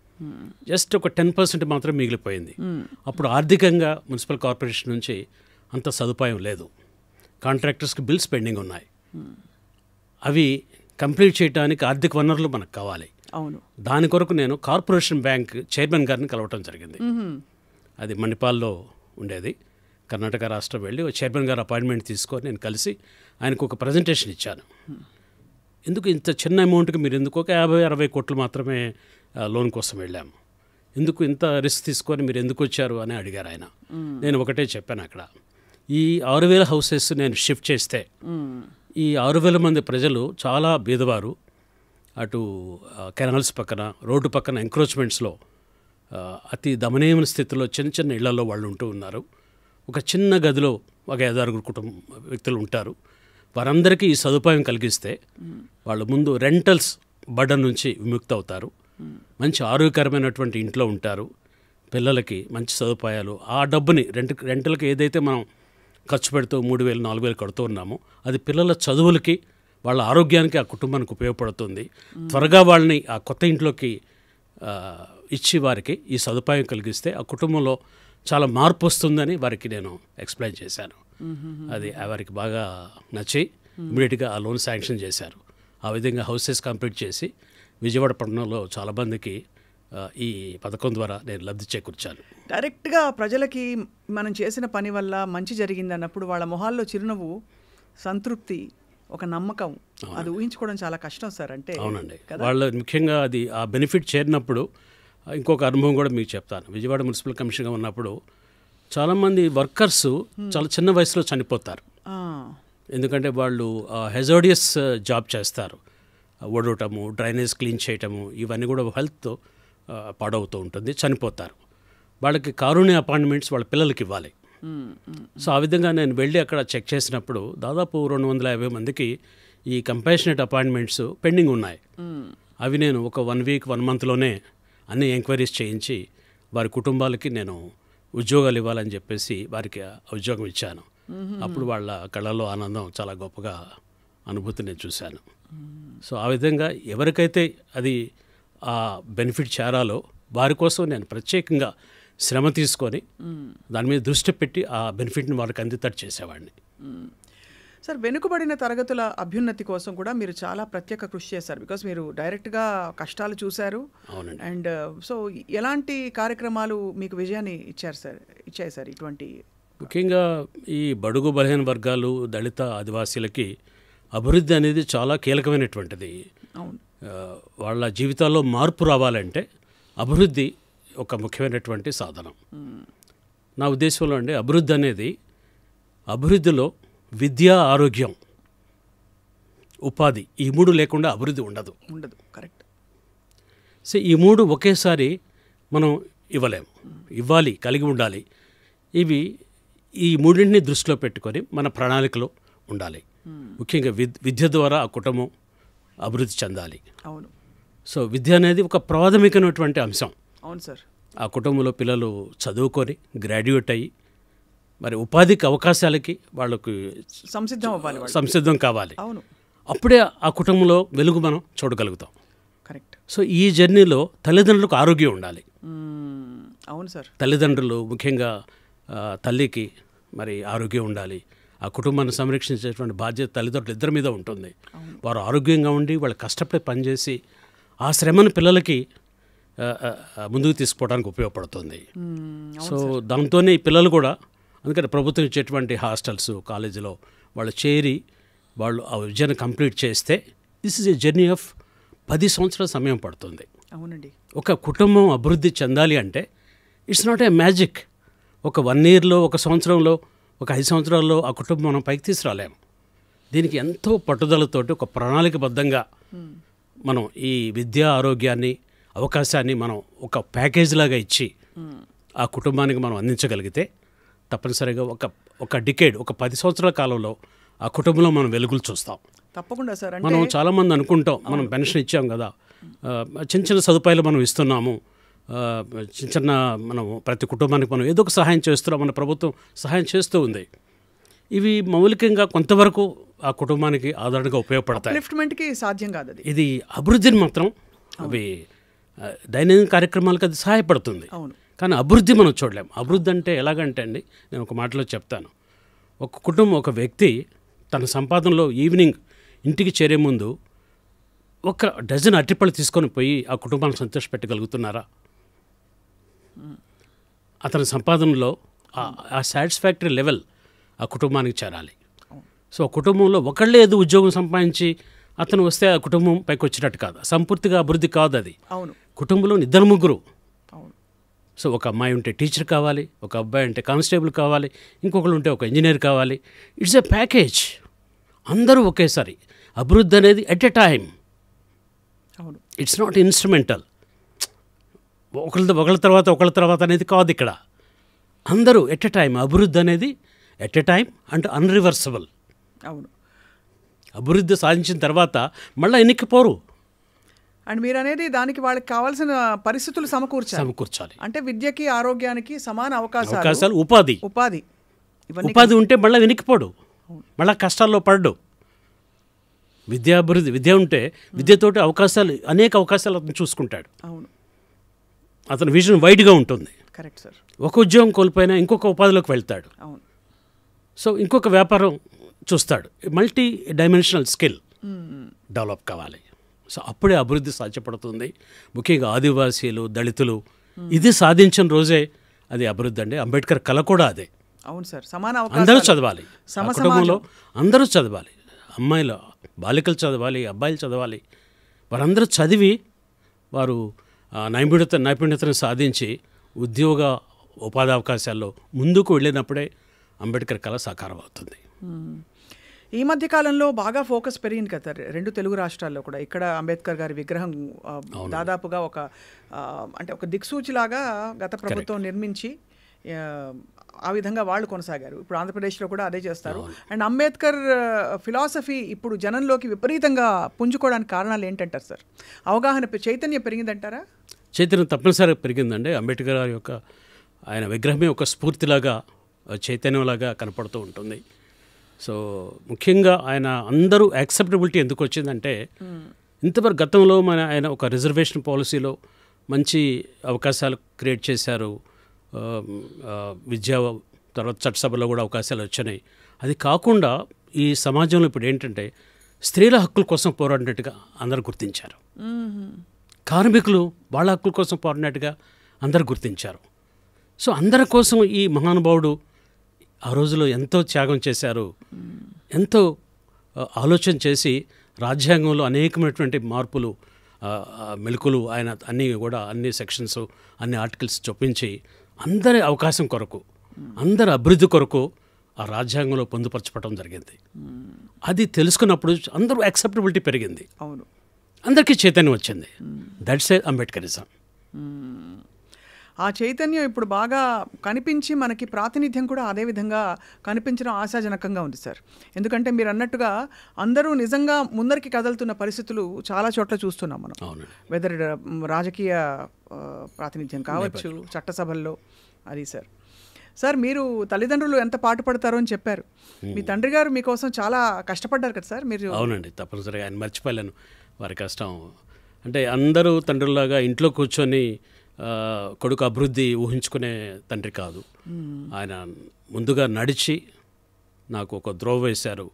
జస్ట్ ఒక 10% మాత్రం మిగిలిపోయింది. అప్పుడు ఆర్థికంగా మున్సిపల్ కార్పొరేషన్ నుంచి అంత సదుపాయం లేదు. కాంట్రాక్టర్స్కి బిల్స్ పెండింగ్ ఉన్నాయి. అవి కంప్లీట్ చేయడానికి ఆర్థిక వనరులు మనకు కావాలి. అవును. దాని కొరకు నేను కార్పొరేషన్ బ్యాంక్ చైర్మన్ గారిని కలవటం జరిగింది. అది మణిపాల్లో ఉండేది. కర్ణాటక రాష్ట్రం వెళ్ళి చైర్మన్ గారు అపాయింట్మెంట్ తీసుకొని నేను కలిసి ఆయనకు ఒక ప్రజెంటేషన్ ఇచ్చాను. ఎందుకు ఇంత చిన్న అమౌంట్కి మీరు ఎందుకు ఒక 50-60 కోట్లు మాత్రమే లోన్ కోసం వెళ్ళాము, ఎందుకు ఇంత రిస్క్ తీసుకొని మీరు ఎందుకు వచ్చారు అని అడిగారు ఆయన. నేను ఒకటే చెప్పాను, అక్కడ ఈ 6,000 హౌసెస్ నేను షిఫ్ట్ చేస్తే ఈ 6,000 మంది ప్రజలు చాలా బీదవారు. అటు కెనాల్స్ పక్కన, రోడ్డు పక్కన ఎంక్రోచ్మెంట్స్లో అతి దమనీయమైన స్థితిలో చిన్న చిన్న ఇళ్లలో వాళ్ళు ఉంటూ ఉన్నారు. ఒక చిన్న గదిలో ఒక 5-6 కుటుంబ వ్యక్తులు ఉంటారు. వారందరికీ ఈ సదుపాయం కలిగిస్తే వాళ్ళు ముందు రెంటల్స్ బర్డన్ నుంచి విముక్తి అవుతారు, మంచి ఆరోగ్యకరమైనటువంటి ఇంట్లో ఉంటారు, పిల్లలకి మంచి సదుపాయాలు, ఆ డబ్బుని రెంటల్కి ఏదైతే మనం ఖర్చు పెడుతూ 3,000-4,000 కడుతూ ఉన్నామో అది పిల్లల చదువులకి, వాళ్ళ ఆరోగ్యానికి, ఆ కుటుంబానికి ఉపయోగపడుతుంది. త్వరగా వాళ్ళని ఆ కొత్త ఇంట్లోకి ఇచ్చి వారికి ఈ సదుపాయం కలిగిస్తే ఆ కుటుంబంలో చాలా మార్పు వస్తుందని వారికి నేను ఎక్స్ప్లెయిన్ చేశాను. అది వారికి బాగా నచ్చి ఇమీడియట్గా ఆ లోన్ శాంక్షన్ చేశారు. ఆ విధంగా హౌసెస్ కంప్లీట్ చేసి విజయవాడ పట్టణంలో చాలామందికి ఈ పథకం ద్వారా నేను లబ్ధి చేకూర్చాను. డైరెక్ట్గా ప్రజలకి మనం చేసిన పని వల్ల మంచి జరిగింది అన్నప్పుడు వాళ్ళ మొహాల్లో చిరునవ్వు, సంతృప్తి, ఒక నమ్మకం, అది ఊహించుకోవడం చాలా కష్టం సార్. అంటే అవునండి, వాళ్ళు ముఖ్యంగా అది ఆ బెనిఫిట్ చేరినప్పుడు ఇంకొక అనుభవం కూడా మీకు చెప్తాను. విజయవాడ మున్సిపల్ కమిషనర్గా ఉన్నప్పుడు చాలామంది వర్కర్స్ చాలా చిన్న వయసులో చనిపోతారు. ఎందుకంటే వాళ్ళు హెజార్డియస్ జాబ్ చేస్తారు. ఓడవటము, డ్రైనేజ్ క్లీన్ చేయటము, ఇవన్నీ కూడా హెల్త్ పాడవుతూ ఉంటుంది, చనిపోతారు. వాళ్ళకి కారుణ్య అపాయింట్మెంట్స్ వాళ్ళ పిల్లలకి ఇవ్వాలి. సో ఆ విధంగా నేను వెళ్ళి అక్కడ చెక్ చేసినప్పుడు దాదాపు 250 మందికి ఈ కంపాషనేట్ అపాయింట్మెంట్స్ పెండింగ్ ఉన్నాయి. అవి నేను ఒక 1 వీక్ 1 మంత్లోనే అన్ని ఎంక్వైరీస్ చేయించి వారి కుటుంబాలకి నేను ఉద్యోగాలు ఇవ్వాలని చెప్పేసి వారికి ఉద్యోగం ఇచ్చాను. అప్పుడు వాళ్ళ కళ్ళలో ఆనందం చాలా గొప్పగా అనుభూతి నేను చూశాను. సో ఆ విధంగా ఎవరికైతే అది ఆ బెనిఫిట్ చేరాలో వారి కోసం నేను ప్రత్యేకంగా శ్రమ తీసుకొని దాని మీద దృష్టి పెట్టి ఆ బెనిఫిట్ని వారికి అందేటట్టు చేసేవాడిని. సార్, వెనుకబడిన తరగతుల అభ్యున్నతి కోసం కూడా మీరు చాలా ప్రత్యేక కృషి చేశారు. బికాస్ మీరు డైరెక్ట్గా కష్టాలు చూశారు. అవునండి. అండ్ సో ఎలాంటి కార్యక్రమాలు మీకు విజయాన్ని ఇచ్చాయి సార్? ఇటువంటి ముఖ్యంగా ఈ బడుగు బలహీన వర్గాలు, దళిత, ఆదివాసీలకి అభివృద్ధి అనేది చాలా కీలకమైనటువంటిది. అవును. వాళ్ళ జీవితాల్లో మార్పు రావాలంటే అభివృద్ధి ఒక ముఖ్యమైనటువంటి సాధనం. నా ఉద్దేశంలో అండి అభివృద్ధి అనేది, అభివృద్ధిలో విద్య, ఆరోగ్యం, ఉపాధి, ఈ 3 లేకుండా అభివృద్ధి ఉండదు. కరెక్ట్. సో ఈ 3 ఒకేసారి మనం ఇవ్వాలి, కలిగి ఉండాలి. ఇవి ఈ 3ని దృష్టిలో పెట్టుకొని మన ప్రణాళికలో ఉండాలి. ముఖ్యంగా విద్య ద్వారా ఆ కుటుంబం అభివృద్ధి చెందాలి. అవును. సో విద్య అనేది ఒక ప్రాథమికమైనటువంటి అంశం. అవును సార్. ఆ కుటుంబంలో పిల్లలు చదువుకొని గ్రాడ్యుయేట్ అయ్యి మరి ఉపాధికి అవకాశాలకి వాళ్ళకి సంసిద్ధం కావాలి. అవును. అప్పుడే ఆ కుటుంబంలో వెలుగు మనం చూడగలుగుతాం. కరెక్ట్. సో ఈ జర్నీలో తల్లిదండ్రులకు ఆరోగ్యం ఉండాలి. అవును సార్. తల్లిదండ్రులు ముఖ్యంగా తల్లికి మరి ఆరోగ్యం ఉండాలి. ఆ కుటుంబాన్ని సంరక్షించేటువంటి బాధ్యత తల్లిదండ్రులు ఇద్దరి మీద ఉంటుంది. వారు ఆరోగ్యంగా ఉండి వాళ్ళు కష్టపడి పనిచేసి ఆ శ్రమను పిల్లలకి ముందుకు తీసుకుపోవడానికి ఉపయోగపడుతుంది. సో దాంతోనే ఈ పిల్లలు కూడా, అందుకని ప్రభుత్వం ఇచ్చేటువంటి హాస్టల్స్, కాలేజీలో వాళ్ళు చేరి వాళ్ళు ఆ విద్యను కంప్లీట్ చేస్తే this is a journey of 10 సంవత్సరాల సమయం పడుతుంది. అవునండి. ఒక కుటుంబం అభివృద్ధి చెందాలి అంటే ఇట్స్ నాట్ ఏ మ్యాజిక్. ఒక 1 ఇయర్లో, ఒక సంవత్సరంలో, ఒక 5 సంవత్సరాల్లో ఆ కుటుంబం మనం పైకి తీసుకురాలేము. దీనికి ఎంతో పట్టుదలతోటి ఒక ప్రణాళికబద్ధంగా మనం ఈ విద్యా, ఆరోగ్యాన్ని, అవకాశాన్ని మనం ఒక ప్యాకేజ్ లాగా ఇచ్చి ఆ కుటుంబానికి మనం అందించగలిగితే తప్పనిసరిగా ఒక డికేడ్, ఒక 10 సంవత్సరాల కాలంలో ఆ కుటుంబంలో మనం వెలుగులు చూస్తాం. తప్పకుండా సార్. మనం చాలామంది అనుకుంటాం మనం పెన్షన్ ఇచ్చాం కదా, చిన్న చిన్న సదుపాయాలు మనం ఇస్తున్నాము, చిన్న మనం ప్రతి కుటుంబానికి మనం ఏదో ఒక సహాయం చేస్తున్నాం, మన ప్రభుత్వం సహాయం చేస్తూ ఉంది. ఇవి మౌలికంగా కొంతవరకు ఆ కుటుంబానికి ఆదరణగా ఉపయోగపడతాయి. లిఫ్ట్మెంట్కి సాధ్యం కాదు. ఇది అభివృద్ధిని మాత్రం అవి దైనందిన కార్యక్రమాలకు అది సహాయపడుతుంది. అవును. కానీ అభివృద్ధి మనం చూడలేము. అభివృద్ధి అంటే ఎలాగంటే అండి, నేను ఒక మాటలో చెప్తాను. ఒక కుటుంబం, ఒక వ్యక్తి తన సంపాదనలో ఈవినింగ్ ఇంటికి చేరే ముందు 1 డజన్ అరటిపళ్ళు తీసుకొని పోయి ఆ కుటుంబాన్ని సంతోషపెట్టగలుగుతున్నారా? అతని సంపాదనలో ఆ సాటిస్ఫాక్టరీ లెవెల్ ఆ కుటుంబానికి చేరాలి. సో ఆ కుటుంబంలో ఒకళ్ళే ఏదో ఉద్యోగం సంపాదించి అతను వస్తే ఆ కుటుంబం పైకి వచ్చినట్టు కాదు, సంపూర్తిగా అభివృద్ధి కాదు అది. అవును. కుటుంబంలో 2-3. అవును. సో ఒక అమ్మాయి ఉంటే టీచర్ కావాలి, ఒక అబ్బాయి ఉంటే కానిస్టేబుల్ కావాలి, ఇంకొకరు ఉంటే ఒక ఇంజనీర్ కావాలి. It's a package. అందరూ ఒకేసారి. అభివృద్ధి అనేది ఎట్ ఎ టైం. అవును. It's not instrumental. ఒకళ్ళ తర్వాత అనేది కాదు ఇక్కడ. అందరూ ఎట్ ఎ టైం. అభివృద్ధి అనేది ఎట్ ఎ టైం అండ్ అన్రివర్సబుల్. అవును. అభివృద్ధి సాధించిన తర్వాత మళ్ళీ ఎన్నికపోరు. అండ్ మీరు అనేది దానికి వాళ్ళకి కావాల్సిన పరిస్థితులు సమకూర్చాలి. అంటే విద్యకి, ఆరోగ్యానికి సమాన అవకాశాలు, ఉపాధి ఉంటే మళ్ళీ వెనక్కిపోడు, మళ్ళీ కష్టాల్లో పడ్డు. విద్య ఉంటే విద్యతోటి అనేక అవకాశాలు అతను చూసుకుంటాడు. అవును. అతని విజన్ వైడ్గా ఉంటుంది. Correct sir. ఒక ఉద్యోగం కోల్పోయినా ఇంకొక ఉపాధిలోకి వెళ్తాడు. అవును. సో ఇంకొక వ్యాపారం చూస్తాడు. మల్టీ డైమెన్షనల్ స్కిల్ డెవలప్ కావాలి. సో అప్పుడే అభివృద్ధి సాధ్యపడుతుంది. ముఖ్యంగా ఆదివాసీలు, దళితులు ఇది సాధించిన రోజే అది అభివృద్ధి అండి. అంబేద్కర్ కళ కూడా అదే. అవును సార్. సమాన అందరూ చదవాలి, కుటుంబంలో అందరూ చదవాలి. అమ్మాయిలు, బాలికలు చదవాలి, అబ్బాయిలు చదవాలి. వారందరూ చదివి వారు నైపుణ్యతను సాధించి ఉద్యోగ, ఉపాధి అవకాశాల్లో ముందుకు వెళ్ళినప్పుడే అంబేద్కర్ కళ సాకారం అవుతుంది. ఈ మధ్య కాలంలో బాగా ఫోకస్ పెరిగింది కదా 2 తెలుగు రాష్ట్రాల్లో కూడా. ఇక్కడ అంబేద్కర్ గారి విగ్రహం దాదాపుగా ఒక దిక్సూచిలాగా గత ప్రభుత్వం నిర్మించి ఆ విధంగా వాళ్ళు కొనసాగారు. ఇప్పుడు ఆంధ్రప్రదేశ్లో కూడా అదే చేస్తారు. అండ్ అంబేద్కర్ ఫిలాసఫీ ఇప్పుడు జనంలోకి విపరీతంగా పుంజుకోవడానికి కారణాలు ఏంటంటారు సార్? అవగాహన చైతన్యం పెరిగిందంటారా? చైతన్యం తప్పనిసరిగా పెరిగిందండి. అంబేద్కర్ గారి యొక్క ఆయన విగ్రహమే ఒక స్ఫూర్తిలాగా చైతన్యంలాగా కనపడుతూ ఉంటుంది. సో ముఖ్యంగా ఆయన అందరూ యాక్సెప్టబిలిటీ ఎందుకు వచ్చిందంటే ఇంతవరకు గతంలో ఆయన ఒక రిజర్వేషన్ పాలసీలో మంచి అవకాశాలు క్రియేట్ చేశారు. విద్యా తర్వాత చట్టసభలో కూడా అవకాశాలు వచ్చినాయి. అది కాకుండా ఈ సమాజంలో ఇప్పుడు ఏంటంటే స్త్రీల హక్కుల కోసం పోరాడినట్టుగా అందరూ గుర్తించారు. కార్మికులు వాళ్ళ హక్కుల కోసం పోరాడినట్టుగా అందరూ గుర్తించారు. సో అందరి కోసం ఈ మహానుభావుడు ఆ రోజులో ఎంతో త్యాగం చేశారు. ఎంతో ఆలోచన చేసి రాజ్యాంగంలో అనేకమైనటువంటి మార్పులు మెలకులు ఆయన అన్ని సెక్షన్స్ అన్ని ఆర్టికల్స్ చొప్పించి అందరి అవకాశం కొరకు అందరి అభివృద్ధి కొరకు ఆ రాజ్యాంగంలో పొందుపరచడం జరిగింది. అది తెలుసుకున్నప్పుడు అందరూ యాక్సెప్టబిలిటీ పెరిగింది. అవును, అందరికీ చైతన్యం వచ్చింది. That's a Ambedkarism. ఆ చైతన్యం ఇప్పుడు బాగా కనిపించి మనకి ప్రాతినిధ్యం కూడా అదే విధంగా కనిపించడం ఆశాజనకంగా ఉంది సార్. ఎందుకంటే మీరు అన్నట్టుగా అందరూ నిజంగా ముందరికి కదులుతున్న పరిస్థితులు చాలా చోట్ల చూస్తున్నాం మనం. వెదర్ రాజకీయ ప్రాతినిధ్యం కావచ్చు, చట్టసభల్లో. అది సార్ మీరు తల్లిదండ్రులు ఎంత పాటు పడతారో అని చెప్పారు. మీ తండ్రి గారు మీకోసం చాలా కష్టపడ్డారు కదా సార్ మీరు? అవునండి, తప్పనిసరిగా ఆయన మర్చిపోలేను వారి కష్టం. అంటే అందరూ తండ్రులాగా ఇంట్లో కూర్చొని కొడుకు అభివృద్ధి ఊహించుకునే తండ్రి కాదు. ఆయన ముందుగా నడిచి నాకు ఒక ద్రోవ వేశారు.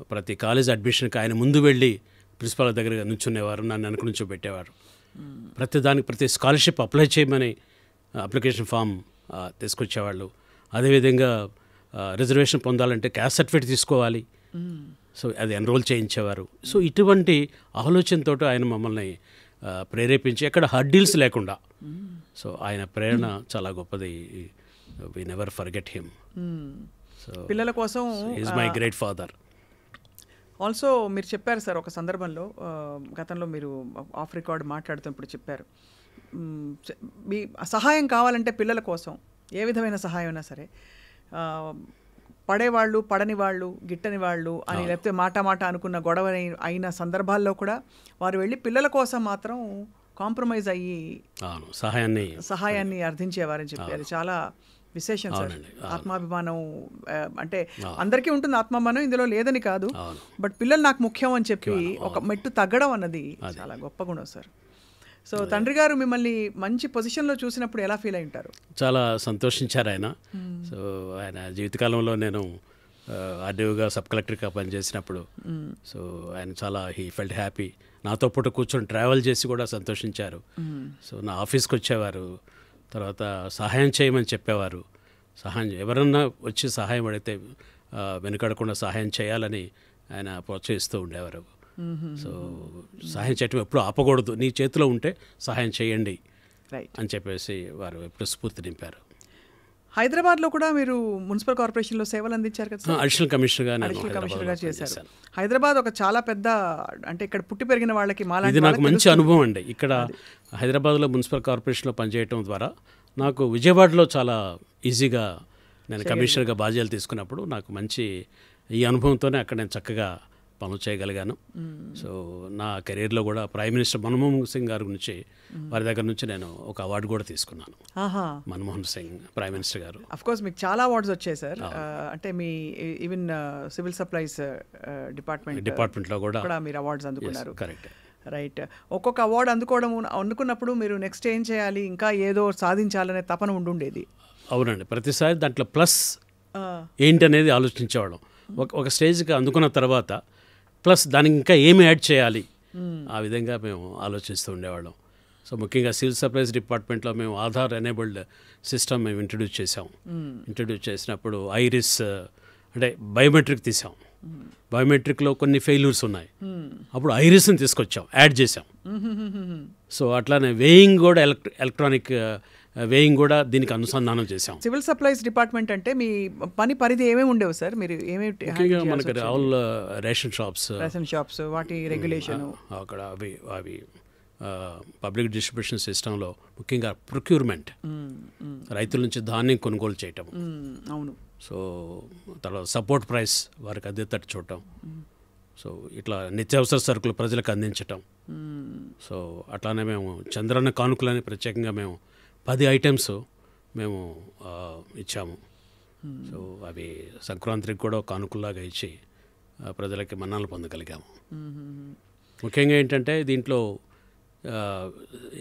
ప్రతి కాలేజ్ అడ్మిషన్కి ఆయన ముందు వెళ్ళి ప్రిన్సిపాల్ దగ్గర నుంచునేవారు, నన్ను వెనక నుంచో పెట్టేవారు. ప్రతి స్కాలర్షిప్ అప్లై చేయమని అప్లికేషన్ ఫామ్ తీసుకొచ్చేవాళ్ళు. అదేవిధంగా రిజర్వేషన్ పొందాలంటే క్యాస్ట్ సర్టిఫికేట్ తీసుకోవాలి, సో అది ఎన్రోల్ చేయించేవారు. సో ఇటువంటి ఆలోచనతో ఆయన మమ్మల్ని ప్రేరేపించి ఎక్కడ హర్డిల్స్ లేకుండా. సో ఆయన ప్రేరణ చాలా గొప్పది. We never forget him. So పిల్లల కోసం is my great father. Also మీరు చెప్పారు సార్ ఒక సందర్భంలో, గతంలో మీరు ఆఫ్ రికార్డ్ మాట్లాడుతున్నప్పుడు చెప్పారు, మీ సహాయం కావాలంటే పిల్లల కోసం ఏ విధమైన సహాయం అయినా సరే, పడేవాళ్ళు పడని వాళ్ళు గిట్టని వాళ్ళు అని లేకపోతే మాట అనుకున్న గొడవ అయిన సందర్భాల్లో కూడా వారు వెళ్ళి పిల్లల కోసం మాత్రం కాంప్రమైజ్ అయ్యి సహాయాన్ని అర్థించేవారని చెప్పారు. చాలా విశేషం సార్. ఆత్మాభిమానం అంటే అందరికీ ఉంటుంది ఆత్మాభిమానం, ఇందులో లేదని కాదు. బట్ పిల్లలు నాకు ముఖ్యం అని చెప్పి ఒక మెట్టు తగ్గడం అన్నది చాలా గొప్ప గుణం సార్. సో తండ్రి గారు మిమ్మల్ని మంచి పొజిషన్లో చూసినప్పుడు ఎలా ఫీల్ అయి ఉంటారు? చాలా సంతోషించారు ఆయన. సో ఆయన జీవితకాలంలో నేను ఆర్డీఓగా సబ్ కలెక్టర్గా పనిచేసినప్పుడు సో ఆయన చాలా హీ ఫెల్ట్ హ్యాపీ. నాతో పాటు కూర్చొని ట్రావెల్ చేసి కూడా సంతోషించారు. సో నా ఆఫీస్కి వచ్చేవారు, తర్వాత సహాయం చేయమని చెప్పేవారు. ఎవరన్నా వచ్చి సహాయం అడిగితే వెనుకడకుండా సహాయం చేయాలని ఆయన ప్రోత్సహిస్తూ ఉండేవారు. సో సహాయం చేయటం ఎప్పుడు ఆపకూడదు, నీ చేతిలో ఉంటే సహాయం చేయండి అని చెప్పేసి వారు ఎప్పుడు స్ఫూర్తి నింపారు. హైదరాబాద్లో కూడా మీరు మున్సిపల్ కార్పొరేషన్లో సేవలు అందించారు కదా సార్? అడిషనల్ కమిషనర్గా చేశారు. హైదరాబాద్ ఒక చాలా పెద్ద, అంటే ఇక్కడ పుట్టి పెరిగిన వాళ్ళకి ఇది నాకు మంచి అనుభవం అండి. ఇక్కడ హైదరాబాద్లో మున్సిపల్ కార్పొరేషన్లో పనిచేయటం ద్వారా నాకు విజయవాడలో చాలా ఈజీగా నేను కమిషనర్గా బాధ్యతలు తీసుకున్నప్పుడు నాకు మంచి ఈ అనుభవంతోనే అక్కడ నేను చక్కగా పనులు చేయగలిగాను. సో నా కెరీర్లో కూడా ప్రైమ్ మినిస్టర్ మన్మోహన్ సింగ్ గారి గురించి వారి దగ్గర నుంచి నేను ఒక అవార్డు కూడా తీసుకున్నాను. మన్మోహన్ సింగ్ ప్రైమ్ మినిస్టర్ గారు. అఫ్ కోర్స్ మీకు చాలా అవార్డ్స్ వచ్చాయి సార్. అంటే మీ ఈవెన్ సివిల్ సప్లైస్ డిపార్ట్మెంట్లో కూడా మీరు అవార్డ్స్ అందుకున్నారు. Correct, right. ఒక్కొక్క అవార్డు అందుకున్నప్పుడు మీరు నెక్స్ట్ ఏం చేయాలి, ఇంకా ఏదో సాధించాలనే తపన ఉండుండేది? అవునండి, ప్రతిసారి దాంట్లో ప్లస్ ఏంటనేది ఆలోచించేవాళ్ళం. ఒక స్టేజ్కి అందుకున్న తర్వాత ప్లస్ దానికి ఇంకా ఏమి యాడ్ చేయాలి, ఆ విధంగా మేము ఆలోచిస్తూ ఉండేవాళ్ళం. సో ముఖ్యంగా సివిల్ సప్లైస్ డిపార్ట్మెంట్లో మేము ఆధార్ ఎనేబుల్డ్ సిస్టమ్ మేము ఇంట్రడ్యూస్ చేసాం. ఇంట్రడ్యూస్ చేసినప్పుడు ఐరిస్ అంటే బయోమెట్రిక్ తీసాం. బయోమెట్రిక్లో కొన్ని ఫెయిల్యూర్స్ ఉన్నాయి, అప్పుడు ఐరిస్ని తీసుకొచ్చాం, యాడ్ చేసాం. సో అట్లానే వేయింగ్ కూడా ఎలక్ట్రానిక్ వేయింగ్ కూడా దీనికి అనుసంధానం చేసాం. సివిల్ సప్లైస్ డిపార్ట్మెంట్ అంటే మీ పని పరిధి ఏమేమి ఉండేవి సార్? మీరు ఏమేమి మనకి ఆల్ రేషన్ షాప్స్ వాటి రెగ్యులేషన్ అక్కడ అవి పబ్లిక్ డిస్ట్రిబ్యూషన్ సిస్టంలో ముఖ్యంగా ప్రొక్యూర్మెంట్, రైతుల నుంచి ధాన్యం కొనుగోలు చేయటం, అవును. సో తర్వాత సపోర్ట్ ప్రైస్ వారికి అందేటట్టు చూడటం, సో ఇట్లా నిత్యావసర సరుకులు ప్రజలకు అందించటం. సో అట్లానే మేము చంద్రన్న కానుకలని ప్రత్యేకంగా మేము 10 ఐటమ్స్ మేము ఇచ్చాము. సో అవి సంక్రాంతికి కూడా కానుకల్లాగా ఇచ్చి ప్రజలకి మన్నాలు పొందగలిగాము. ముఖ్యంగా ఏంటంటే దీంట్లో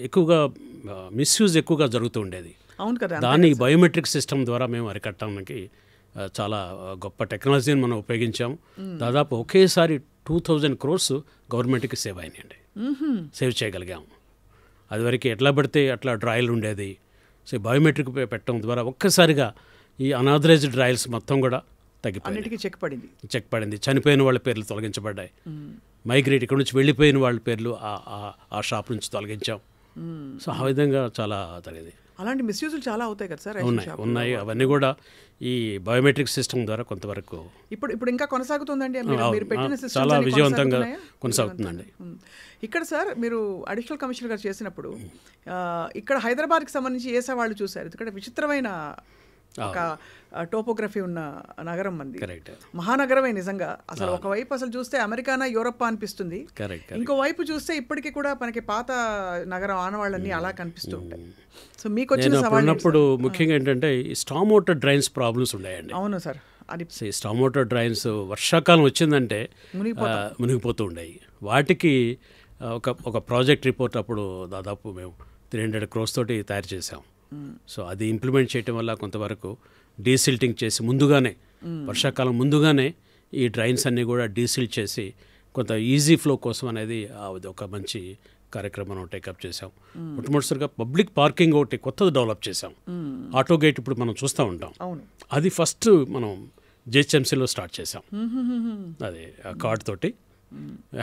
ఎక్కువగా మిస్యూజ్ ఎక్కువగా జరుగుతూ ఉండేది. అవును కదా. దాన్ని బయోమెట్రిక్ సిస్టమ్ ద్వారా మేము అరికట్టడానికి చాలా గొప్ప టెక్నాలజీని మనం ఉపయోగించాము. దాదాపు ఒకేసారి 2000 crores గవర్నమెంట్కి సేవ్ అయినాయండి, సేవ్ చేయగలిగాము. అదివరకు ఎట్లా పడితే అట్లా డ్రాయల్ ఉండేది. సో బయోమెట్రిక్ పెట్టడం ద్వారా ఒక్కసారిగా ఈ అనాథరైజ్డ్ డ్రాయల్స్ మొత్తం కూడా తగ్గిపోయింది, చెక్ పడింది. చనిపోయిన వాళ్ళ పేర్లు తొలగించబడ్డాయి. మైగ్రేట్ ఇక్కడ నుంచి వెళ్ళిపోయిన వాళ్ళ పేర్లు ఆ షాప్ నుంచి తొలగించాం. సో ఆ విధంగా చాలా తగ్గింది. అలాంటి మిస్యూజులు చాలా అవుతాయి కదా సార్? ఉన్నాయి. అవన్నీ కూడా ఈ బయోమెట్రిక్ సిస్టమ్ ద్వారా కొంతవరకు ఇప్పుడు ఇంకా కొనసాగుతుందండి, చాలా విజయవంతంగా కొనసాగుతుందండి. ఇక్కడ సార్ మీరు అడిషనల్ కమిషనర్ గారు చేసినప్పుడు ఇక్కడ హైదరాబాద్కి సంబంధించి ఏ సవాళ్ళు చూశారు? ఇక్కడ విచిత్రమైన ఒక టోపోగ్రఫీ ఉన్న నగరం మంది, మహానగరమే నిజంగా. అసలు ఒకవైపు అసలు చూస్తే అమెరికానా యూరప్ అనిపిస్తుంది, ఇంకోవైపు చూస్తే ఇప్పటికీ కూడా మనకి పాత నగరం ఆనవాళ్ళన్నీ అలా కనిపిస్తూ ఉంటాయి. సో మీకు వచ్చిన సవాళ్ళప్పుడు ముఖ్యంగా ఏంటంటే స్టామ్ వాటర్ డ్రైన్స్ ప్రాబ్లమ్స్ ఉన్నాయండి. అవును సార్. అది స్టామ్ వాటర్ డ్రైన్స్ వర్షాకాలం వచ్చిందంటే మునిగిపోతూ ఉండేవి. వాటికి ఒక ప్రాజెక్ట్ రిపోర్ట్ అప్పుడు దాదాపు మేము 300 crores తోటి తయారు చేసాం. సో అది ఇంప్లిమెంట్ చేయటం వల్ల కొంతవరకు డీసిల్టింగ్ చేసి ముందుగానే వర్షాకాలం ముందుగానే ఈ డ్రైన్స్ అన్నీ కూడా డీసిల్ట్ చేసి కొంత ఈజీ ఫ్లో కోసం అనేది ఒక మంచి కార్యక్రమం టేకప్ చేసాం. మొట్టమొదటిసారిగా పబ్లిక్ పార్కింగ్ ఒకటి కొత్తది డెవలప్ చేసాం. ఆటో గేట్ ఇప్పుడు మనం చూస్తూ ఉంటాం, అది ఫస్ట్ మనం జిహెచ్ఎంసీలో స్టార్ట్ చేసాం. అది కార్డ్ తోటి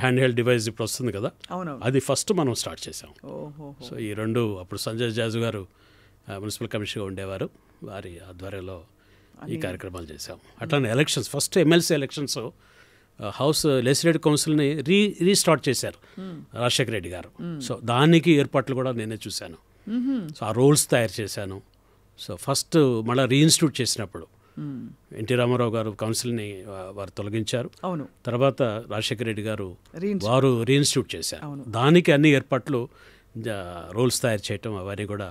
హ్యాండ్ హెల్డ్ డివైస్ ఇప్పుడు వస్తుంది కదా, అది ఫస్ట్ మనం స్టార్ట్ చేసాం. సో ఈ రెండు అప్పుడు సంజయ్ జాజు గారు మున్సిపల్ కమిషనర్గా ఉండేవారు, వారి ఆధ్వర్యంలో ఈ కార్యక్రమాలు చేశాం. అట్లానే elections, first MLC elections house legislative కౌన్సిల్ని రీస్టార్ట్ చేశారు రాజశేఖర రెడ్డి గారు. సో దానికి ఏర్పాట్లు కూడా నేనే చూశాను. సో ఆ రోల్స్ తయారు చేశాను. సో ఫస్ట్ మళ్ళీ రీఇన్స్టిట్యూట్ చేసినప్పుడు ఎన్టీ రామారావు గారు కౌన్సిల్ని వారు తొలగించారు. తర్వాత రాజశేఖర రెడ్డి గారు వారు రీఇన్స్టిట్యూట్ చేశారు. దానికి అన్ని ఏర్పాట్లు, రోల్స్ తయారు చేయటం అవన్నీ కూడా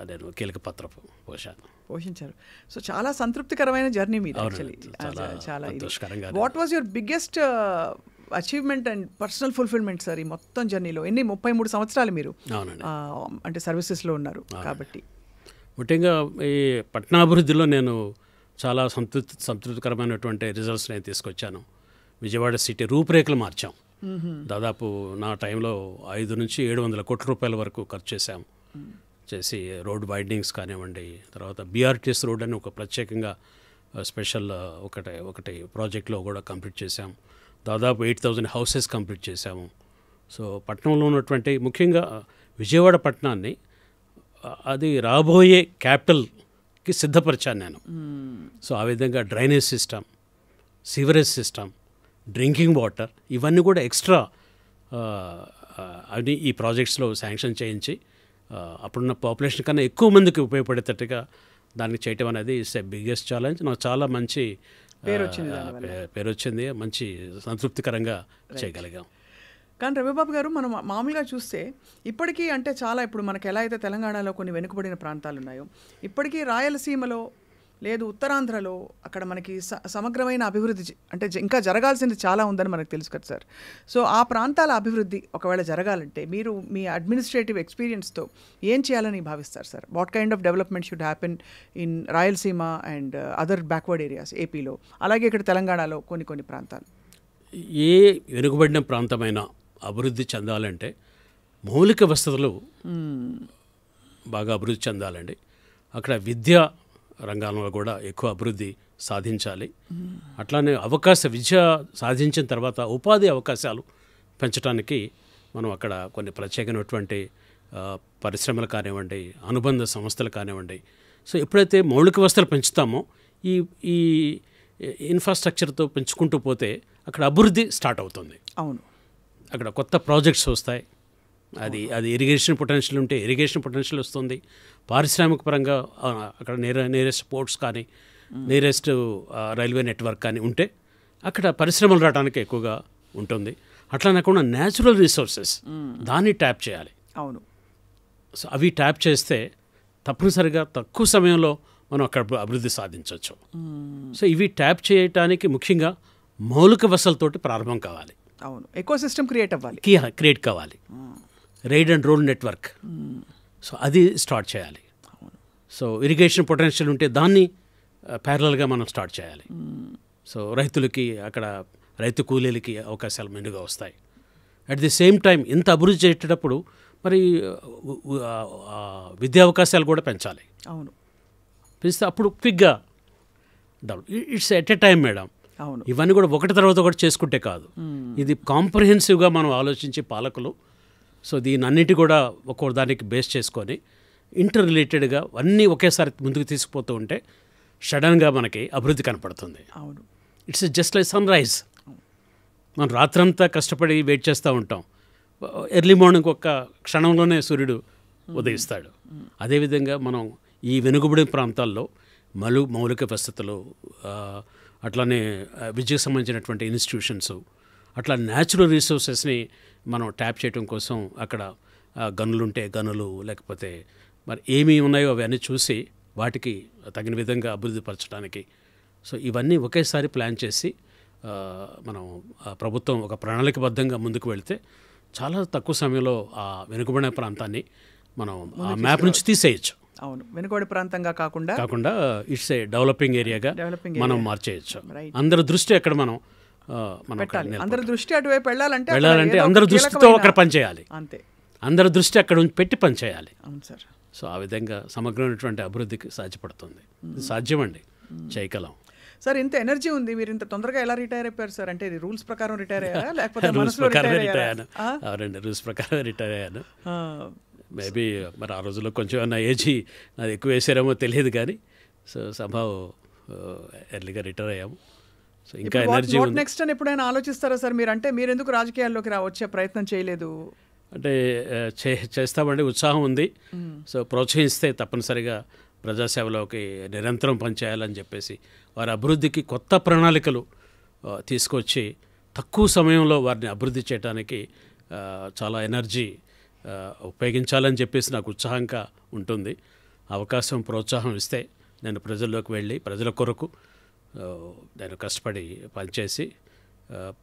నేను కీలక పాత్ర పోషించారు. సో చాలా సంతృప్తికరమైన జర్నీ మీది. చాలా what was your biggest achievement and personal fulfilment sir ఈ మొత్తం జర్నీలో? 33 సంవత్సరాలు మీరు అంటే సర్వీసెస్లో ఉన్నారు కాబట్టి. ముఖ్యంగా ఈ పట్టణాభివృద్ధిలో నేను చాలా సంతృప్తికరమైనటువంటి రిజల్ట్స్ నేను తీసుకొచ్చాను. విజయవాడ సిటీ రూపురేఖలు మార్చాం. దాదాపు నా టైంలో 500 నుంచి 700 కోట్ల రూపాయల వరకు ఖర్చు చేసి రోడ్ వైండింగ్స్ కానివ్వండి, తర్వాత బీఆర్టీఎస్ రోడ్ అని ఒక ప్రత్యేకంగా స్పెషల్ ఒకటి ప్రాజెక్ట్లో కూడా కంప్లీట్ చేశాం. దాదాపు 8000 హౌసెస్ కంప్లీట్ చేశాము. సో పట్టణంలో ఉన్నటువంటి ముఖ్యంగా విజయవాడ పట్టణాన్ని అది రాబోయే క్యాపిటల్కి సిద్ధపరిచాను నేను. సో ఆ విధంగా drainage system, sewerage system, drinking water ఇవన్నీ కూడా ఎక్స్ట్రా అవి ఈ ప్రాజెక్ట్స్లో శాంక్షన్ చేయించి అప్పుడున్న పాపులేషన్ కన్నా ఎక్కువ మందికి ఉపయోగపడేటట్టుగా దానికి చేయటం అనేది ఇట్స్ ఎ బిగ్గెస్ట్ ఛాలెంజ్. నాకు చాలా మంచి పేరు వచ్చింది, మంచి సంతృప్తికరంగా చేయగలిగాం. కానీ రవిబాబు గారు, మనం మామూలుగా చూస్తే ఇప్పటికీ అంటే చాలా ఇప్పుడు మనకు ఎలా అయితే తెలంగాణలో కొన్ని వెనుకబడిన ప్రాంతాలు ఉన్నాయో, ఇప్పటికీ రాయలసీమలో లేదు ఉత్తరాంధ్రలో అక్కడ మనకి సమగ్రమైన అభివృద్ధి అంటే ఇంకా జరగాల్సింది చాలా ఉందని మనకు తెలుసు కదా సార్. సో ఆ ప్రాంతాల అభివృద్ధి ఒకవేళ జరగాలంటే మీరు మీ అడ్మినిస్ట్రేటివ్ ఎక్స్పీరియన్స్తో ఏం చేయాలని భావిస్తారు sir? What kind of development should happen in Rayalaseema and other backward areas ఏపీలో, అలాగే ఇక్కడ తెలంగాణలో కొన్ని ప్రాంతాలు? ఏ వెనుకబడిన ప్రాంతమైనా అభివృద్ధి చెందాలంటే మౌలిక వసతులు బాగా అభివృద్ధి చెందాలండి. అక్కడ విద్యా రంగంలో కూడా ఎక్కువ అభివృద్ధి సాధించాలి. అట్లానే విద్య సాధించిన తర్వాత ఉపాధి అవకాశాలు పెంచడానికి మనం అక్కడ కొన్ని ప్రత్యేకమైనటువంటి పరిశ్రమలు కానివ్వండి, అనుబంధ సంస్థలు కానివ్వండి. సో ఎప్పుడైతే మౌలిక వసతులు పెంచుతామో ఈ ఇన్ఫ్రాస్ట్రక్చర్తో పెంచుకుంటూ పోతే అక్కడ అభివృద్ధి స్టార్ట్ అవుతుంది. అవును, అక్కడ కొత్త ప్రాజెక్ట్స్ వస్తాయి, అది ఇరిగేషన్ పొటెన్షియల్ ఉంటే ఇరిగేషన్ పొటెన్షియల్ వస్తుంది. పారిశ్రామిక పరంగా అక్కడ నియరెస్ట్ పోర్ట్స్ కానీ నియరెస్ట్ రైల్వే నెట్వర్క్ కానీ ఉంటే అక్కడ పరిశ్రమలు రావడానికి ఎక్కువగా ఉంటుంది. అట్లా కాకుండా న్యాచురల్ రిసోర్సెస్ దాన్ని ట్యాప్ చేయాలి. అవును. సో అవి ట్యాప్ చేస్తే తప్పనిసరిగా తక్కువ సమయంలో మనం అక్కడ అభివృద్ధి సాధించవచ్చు. సో ఇవి ట్యాప్ చేయటానికి ముఖ్యంగా మౌలిక వసతులతోటి ప్రారంభం కావాలి. అవును, ఎకోసిస్టమ్ క్రియేట్ కావాలి. Ride and rail network, so అది స్టార్ట్ చేయాలి. సో ఇరిగేషన్ పొటెన్షియల్ ఉంటే దాన్ని ప్యారలల్గా మనం స్టార్ట్ చేయాలి. సో రైతులకి అక్కడ రైతు కూలీలకి అవకాశాలు మెండుగా వస్తాయి. అట్ ది సేమ్ టైం ఇంత అభివృద్ధి చేసేటప్పుడు మరి విద్యా అవకాశాలు కూడా పెంచాలి. అవును, పెంచితే అప్పుడు క్విక్గా develop. It's at a time madam. అవును, ఇవన్నీ కూడా ఒకటి తర్వాత ఒకటి చేసుకుంటే కాదు, ఇది కాంప్రహెన్సివ్గా మనం ఆలోచించే పాలకులు. సో దీని అన్నిటి కూడా ఒక్కో దానికి బేస్ చేసుకొని ఇంటర్ రిలేటెడ్గా అన్నీ ఒకేసారి ముందుకు తీసుకుపోతూ ఉంటే సడన్గా మనకి అభివృద్ధి కనపడుతుంది. అవును, it's just like sunrise. మనం రాత్రంతా కష్టపడి వెయిట్ చేస్తూ ఉంటాం, ఎర్లీ మార్నింగ్ ఒక్క క్షణంలోనే సూర్యుడు ఉదయిస్తాడు. అదేవిధంగా మనం ఈ వెనుకబడి ప్రాంతాల్లో మౌలిక వసతులు, అట్లానే విద్యకు సంబంధించినటువంటి ఇన్స్టిట్యూషన్స్, అట్లా న్యాచురల్ రిసోర్సెస్ని మనం ట్యాప్ చేయడం కోసం అక్కడ గనులుంటే గనులు, లేకపోతే మరి ఏమి ఉన్నాయో అవన్నీ చూసి వాటికి తగిన విధంగా అభివృద్ధి పరచడానికి. సో ఇవన్నీ ఒకేసారి ప్లాన్ చేసి మనం ప్రభుత్వం ఒక ప్రణాళికబద్ధంగా ముందుకు వెళితే చాలా తక్కువ సమయంలో ఆ వెనుకబడిన ప్రాంతాన్ని మనం ఆ మ్యాప్ నుంచి తీసేయచ్చు. అవును, వెనుకబడి ప్రాంతంగా కాకుండా ఇట్స్ ఏ డెవలపింగ్ ఏరియాగా మనం మార్చేయచ్చు. అందరి దృష్టి ఎక్కడ మనం పెట్టాలి. అందరి దృష్టి అటువైపు వెళ్ళాలంటే అందరి దృష్టితో అక్కడ పనిచేయాలి. అంతే, అందరి దృష్టి అక్కడ పెట్టి పనిచేయాలి. అవును సార్. సో ఆ విధంగా సమగ్రమైనటువంటి అభివృద్ధికి సాధ్యపడుతుంది. సాధ్యమండి, చేయగలం. సార్, ఇంత ఎనర్జీ ఉంది, మీరు ఇంత తొందరగా ఎలా రిటైర్ అయిపోయారు సార్? అంటే ఇది రూల్స్ ప్రకారం రిటైర్ అయ్యారా లేకపోతే రూల్స్ ప్రకారం రిటైర్ అయ్యాను? అవునండి, రూల్స్ ప్రకారం రిటైర్ అయ్యాను. మేబీ మరి ఆ రోజుల్లో కొంచెం నా ఏజ్ అది ఎక్కువ వేసారేమో తెలియదు, కానీ సో సంభవ్ ఎర్లీగా రిటైర్ అయ్యాము. సో ఇంకా ఎనర్జీ ఉంది. నెక్స్ట్ అని ఎప్పుడైనా ఆలోచిస్తారా సార్ మీరు? అంటే మీరు ఎందుకు రాజకీయాల్లోకి వచ్చే ప్రయత్నం చేయలేదు? అంటే చేస్తామండి, ఉత్సాహం ఉంది. సో ప్రోత్సహిస్తే తప్పనిసరిగా ప్రజాసేవలోకి నిరంతరం పనిచేయాలని చెప్పేసి వారి అభివృద్ధికి కొత్త ప్రణాళికలు తీసుకొచ్చి తక్కువ సమయంలో వారిని అభివృద్ధి చేయడానికి చాలా ఎనర్జీ ఉపయోగించాలని చెప్పేసి నాకు ఉత్సాహంగా ఉంటుంది. అవకాశం, ప్రోత్సాహం ఇస్తే నేను ప్రజల్లోకి వెళ్ళి ప్రజల కొరకు నేను కష్టపడి పనిచేసి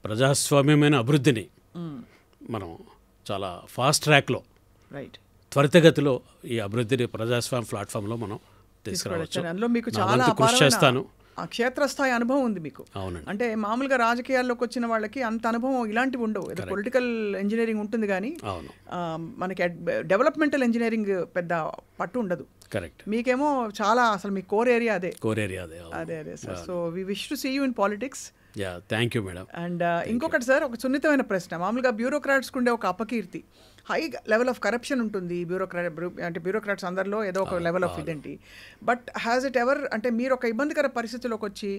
ప్రజాస్వామ్యమైన అభివృద్ధిని మనం చాలా ఫాస్ట్ ట్రాక్లో, త్వరితగతిలో ఈ అభివృద్ధిని ప్రజాస్వామ్య ప్లాట్ఫామ్లో మనం తీసుకురావచ్చు. అందులో మీకు చాలా కృషి చేస్తాను. క్షేత్రస్థాయి అనుభవం ఉంది మీకు. అవునండి. అంటే మామూలుగా రాజకీయాల్లోకి వచ్చిన వాళ్ళకి అంత అనుభవం ఇలాంటివి ఉండవు. ఏదో పొలిటికల్ ఇంజనీరింగ్ ఉంటుంది కానీ మనకి డెవలప్మెంటల్ ఇంజనీరింగ్ పెద్ద పట్టు ఉండదు. కరెక్ట్. మీకేమో చాలా అసలు మీ కోర్ ఏరియా అదే. అదే sir. So we wish to see you in politics. Thank you madam. And ఇంకొకటి సార్, ఒక సున్నితమైన ప్రశ్న. మామూలుగా బ్యూరోక్రాట్స్కి ఉండే ఒక అపకీర్తి, హై లెవెల్ ఆఫ్ కరప్షన్ ఉంటుంది బ్యూరోక్రాట్స్ అందరిలో ఏదో ఒక లెవెల్ ఆఫ్ ఇదేంటి. బట్ హ్యాజ్ ఇట్ ఎవర్, అంటే మీరు ఒక ఇబ్బందికర పరిస్థితిలోకి వచ్చి